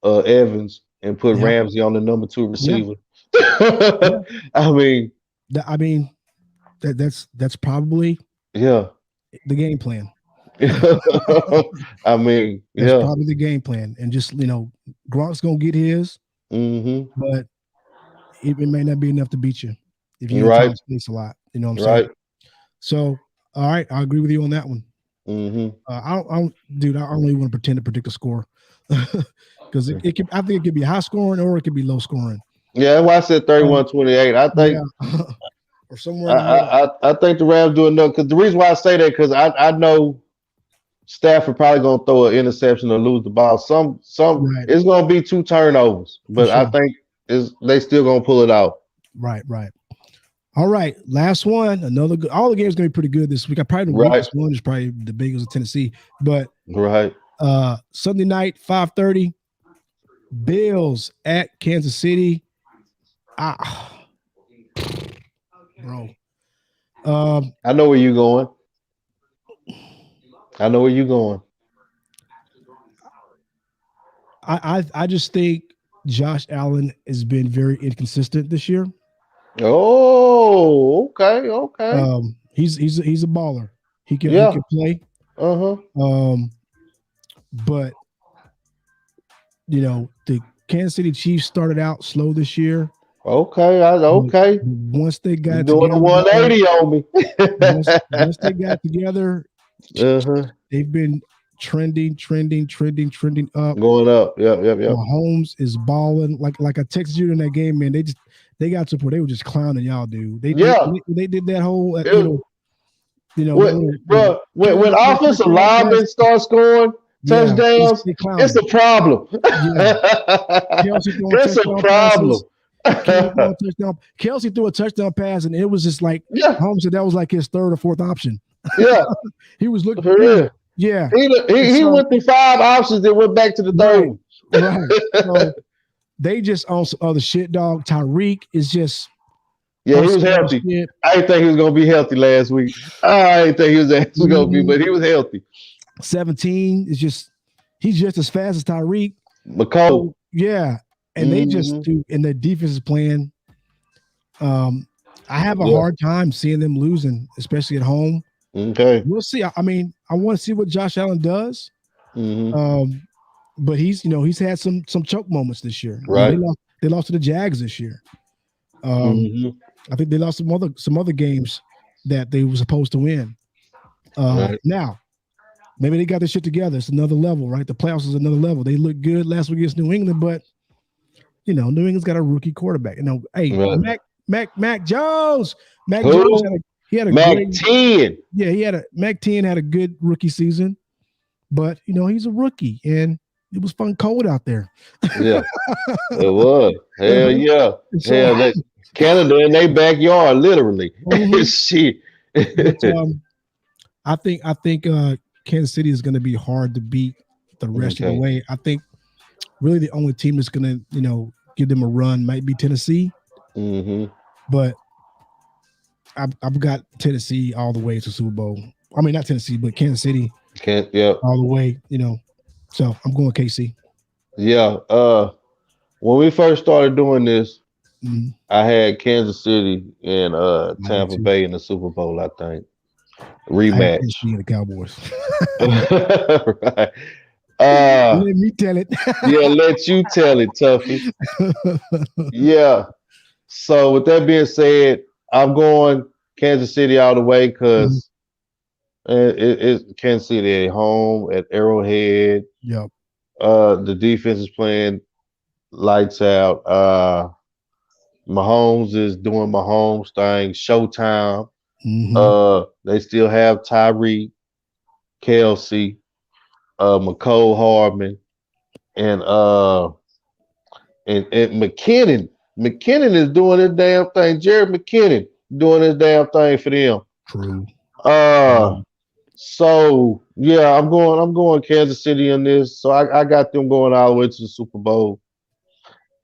Evans and put Ramsey on the number 2 receiver. Yeah. I mean, that's probably the game plan. I mean, that's probably the game plan, and just Gronk's gonna get his, but it may not be enough to beat you if you right. Space a lot. You know what I'm saying? So, all right, I agree with you on that one. I don't even want to pretend to predict a score because I think it could be high scoring or it could be low scoring. Yeah, that's why I said 31-28. I think, or somewhere. I think the Rams do enough because the reason why I say that because I know Stafford probably gonna throw an interception or lose the ball. Some it's gonna be 2 turnovers, but I think they still gonna pull it out. Right. All right, last one. Another good. All the games gonna be pretty good this week. I probably the weakest one is probably the Bengals of Tennessee, but Sunday night 5:30, Bills at Kansas City. Bro. I know where you're going. I just think Josh Allen has been very inconsistent this year. Oh, okay. He's a baller. He can play. but the Kansas City Chiefs started out slow this year. Okay. Once they got You it doing a together, 180 on me. once they got together, they've been trending up. Going up. Yep. Mahomes is balling. Like I texted you in that game, man. They got to the point they were just clowning y'all, dude. They did that whole when offensive linemen start scoring touchdowns, it's a problem. Kelsey throwing It's a problem. Kelsey threw a touchdown pass, and it was just like Holmes said that was like his third or fourth option. Yeah, he was looking for real. Yeah, he went through 5 options and went back to the third. Right. So they just on some other shit, dog. Tyreek is just. Yeah, he was healthy. I didn't think he was gonna be healthy last week. I didn't think he was actually gonna be, but he was healthy. 17 is just he's just as fast as Tyreek. McCole. Yeah. And they just do, and the defense is playing. I have a hard time seeing them losing, especially at home. Okay. We'll see. I mean, I want to see what Josh Allen does. But he's had some choke moments this year. Right. They lost to the Jags this year. I think they lost some other games that they were supposed to win. Now, maybe they got their shit together. It's another level, right? The playoffs is another level. They looked good last week against New England, but New England's got a rookie quarterback. Mac Jones. Mac Jones had a Mac 10. Yeah, Mac 10 had a good rookie season, but he's a rookie and it was fun cold out there. Yeah, it was. Hell yeah. Hell, Canada in their backyard, literally. Shit. I think Kansas City is going to be hard to beat the rest of the way. I think really the only team that's going to give them a run might be Tennessee. But I've got Tennessee all the way to Super Bowl. I mean, not Tennessee, but Kansas City. All the way, So I'm going KC. Yeah. When we first started doing this, I had Kansas City and Tampa Bay in the Super Bowl, I think. Rematch. I the Cowboys. Right. Let me tell it. Yeah, let you tell it, Tuffy. Yeah. So with that being said, I'm going Kansas City all the way because it's Kansas City at home at Arrowhead. Yep. The defense is playing lights out. Mahomes is doing Mahomes thing. Showtime. They still have Tyreek, Kelsey, McCole Hardman, and McKinnon. McKinnon is doing his damn thing. Jared McKinnon doing his damn thing for them. True. So yeah, I'm going Kansas City in this. So I got them going all the way to the Super Bowl.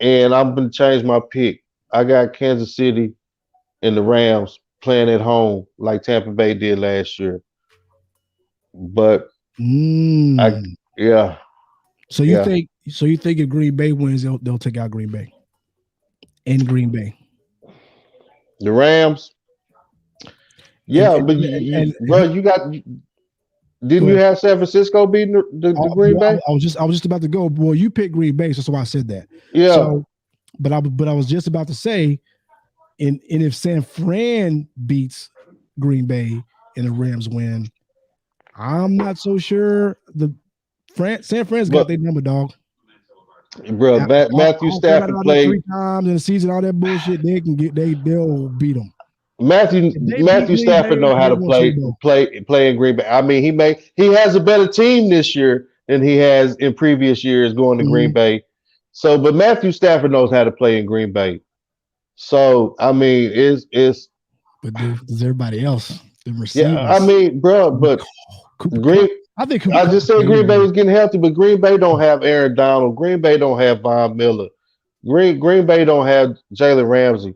And I'm gonna change my pick. I got Kansas City and the Rams playing at home like Tampa Bay did last year. But So you think if Green Bay wins, they'll take out Green Bay. In Green Bay. The Rams. Yeah, but you got. Didn't you have San Francisco beating the Green Bay? I was just about to go. Well, you picked Green Bay, so that's why I said that. Yeah. So, but I was just about to say, and if San Fran beats Green Bay and the Rams win, I'm not so sure San Fran's got their number, dog. Bro, Matthew Stafford played 3 times in the season. All that bullshit, they'll beat them. Matthew Stafford know how to play in Green Bay. I mean, he has a better team this year than he has in previous years going to Green Bay. So, but Matthew Stafford knows how to play in Green Bay. So, I mean, it's. But does everybody else? Yeah, I mean, bro, but I just said Green Bay was getting healthy, but Green Bay don't have Aaron Donald. Green Bay don't have Von Miller. Green Bay don't have Jalen Ramsey.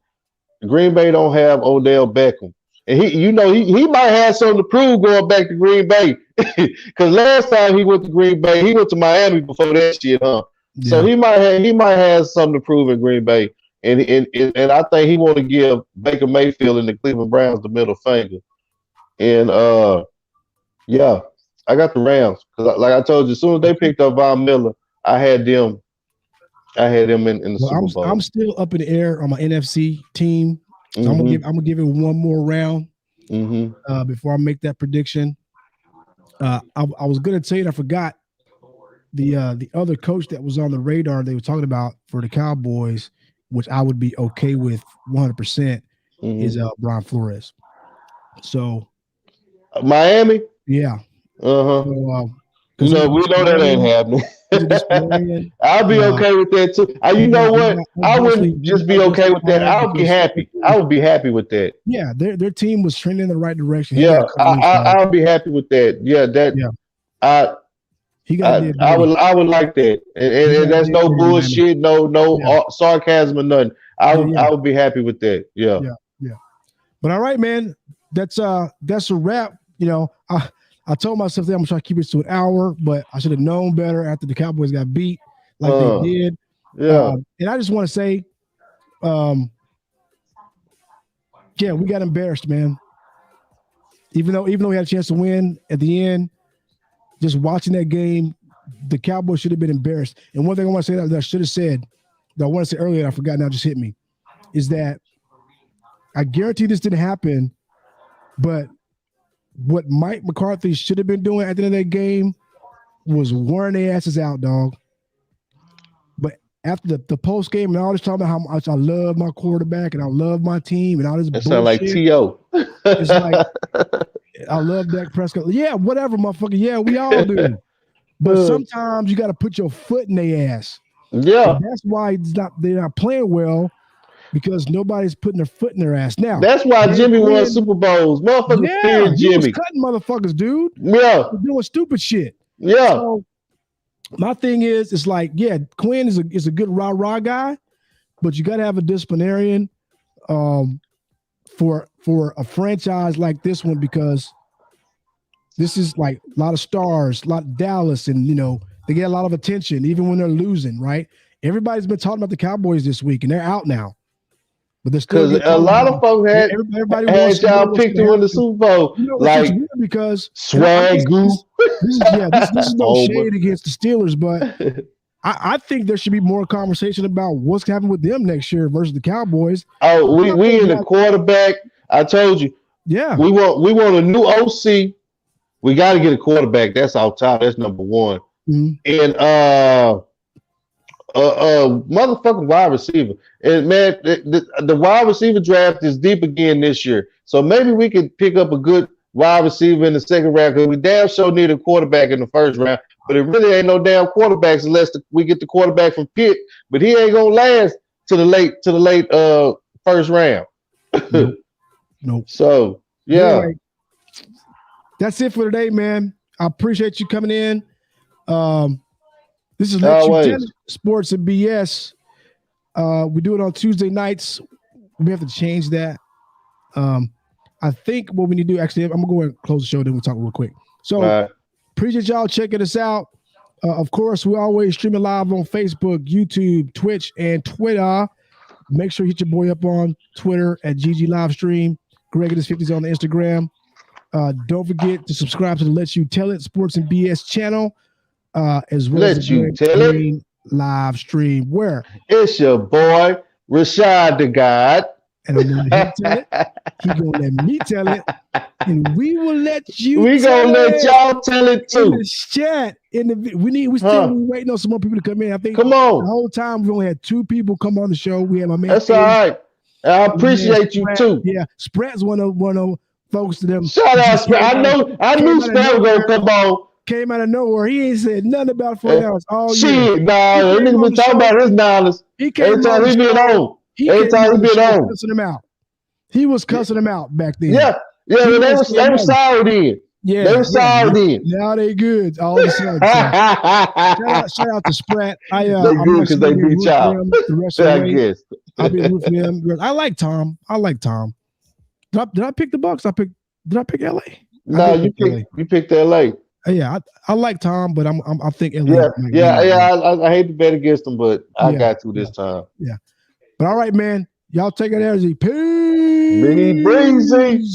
Green Bay don't have Odell Beckham. And he might have something to prove going back to Green Bay. Because last time he went to Green Bay, he went to Miami before that shit, huh? Yeah. So he might have something to prove in Green Bay. And I think he want to give Baker Mayfield and the Cleveland Browns the middle finger. And I got the Rams because, like I told you, as soon as they picked up Von Miller, I had them. I had them in the Super Bowl. I'm still up in the air on my NFC team. So Mm-hmm. I'm gonna give it one more round Mm-hmm. before I make that prediction. I was gonna tell you, I forgot the other coach that was on the radar they were talking about for the Cowboys, which I would be okay with 100%, is Brian Flores. So Miami. yeah. Uh-huh. So, we know that ain't happening. I'll be okay with that too. You know what? I wouldn't just be okay with that. I would be happy. I would be happy with that. Yeah, their team was trending in the right direction. Yeah, I would be happy with that. Yeah, that. Yeah. I would like that, and that's no bullshit, no sarcasm or nothing. I would be happy with that. Yeah. But all right, man, that's a wrap. You know, I told myself that I'm gonna try to keep it to an hour, but I should have known better after the Cowboys got beat like they did. Yeah. And I just want to say, yeah, we got embarrassed, man. Even though we had a chance to win at the end, just watching that game, the Cowboys should have been embarrassed. And one thing I want to say that I should have said, that I want to say earlier, I forgot, now just hit me, is that I guarantee this didn't happen, but what Mike McCarthy should have been doing at the end of that game was wearing their asses out, dog. But after the post game and all this talking about how much I love my quarterback and I love my team and all this bullshit. Sound like T.O. It's like, I love Dak Prescott. Yeah, whatever, motherfucker. Yeah, we all do. But sometimes you got to put your foot in their ass. Yeah. And that's why they're not playing well, because nobody's putting their foot in their ass. Now that's why Jimmy won Super Bowls. Motherfuckers feared Jimmy. He was cutting motherfuckers, dude. Yeah. Doing stupid shit. Yeah. So my thing is, it's like, yeah, Quinn is a good rah-rah guy, but you got to have a disciplinarian for a franchise like this one, because this is like a lot of stars, a lot of Dallas, and they get a lot of attention even when they're losing, right? Everybody's been talking about the Cowboys this week, and they're out now. But they're still because a lot of folks had y'all picked to win the Super Bowl, like because swag goof. This is no shade against the Steelers, but I think there should be more conversation about what's happening with them next year versus the Cowboys. Oh, we in the quarterback. I told you. Yeah, we want a new OC. We got to get a quarterback. That's our top. That's number one. Mm-hmm. And motherfucking wide receiver. And man, the wide receiver draft is deep again this year. So maybe we could pick up a good wide receiver in the second round, because we damn sure need a quarterback in the first round. But it really ain't no damn quarterbacks unless we get the quarterback from Pitt. But he ain't gonna last to the late first round. Nope. So yeah. Anyway, that's it for today, man. I appreciate you coming in. This is Let You Tell It, Sports and BS. We do it on Tuesday nights. We have to change that. I think what we need to do, actually, I'm going to go ahead and close the show, then we'll talk real quick. So appreciate y'all checking us out. Of course, we're always streaming live on Facebook, YouTube, Twitch, and Twitter. Make sure you hit your boy up on Twitter at GG Livestream. Gregoris50 on the Instagram. Don't forget to subscribe to the Let You Tell It Sports and BS channel, as well as the live stream, where it's your boy Rashad the God, and I'm gonna let him tell it. He gonna let me tell it, and we will let you. We gonna let y'all tell it too. In the chat, we still waiting on some more people to come in. I think the whole time we only had 2 people come on the show. We had my man. That's all right. I appreciate you too. Yeah, Sprat's one of folks to them. Shout out, Sprat. I knew Sprat was gonna come on. Came out of nowhere. He ain't said nothing about 4 hours. Oh shit, nah. That nigga been talking about his knowledge. Every time he been on. Cussing him out. He was cussing him out back then. Yeah. They were sorry then. Yeah, they were sorry then. Now they good. All of a sudden. Shout out to Sprat. They good because they beat y'all. I guess. I'll be rooting them. I like Tom. Did I pick the Bucks? Did I pick LA? No, you picked LA. Yeah, I like Tom, but I think LA. I hate to bet against them, but I got to this time. Yeah. But all right, man. Y'all take it easy. Peace. Be breezy.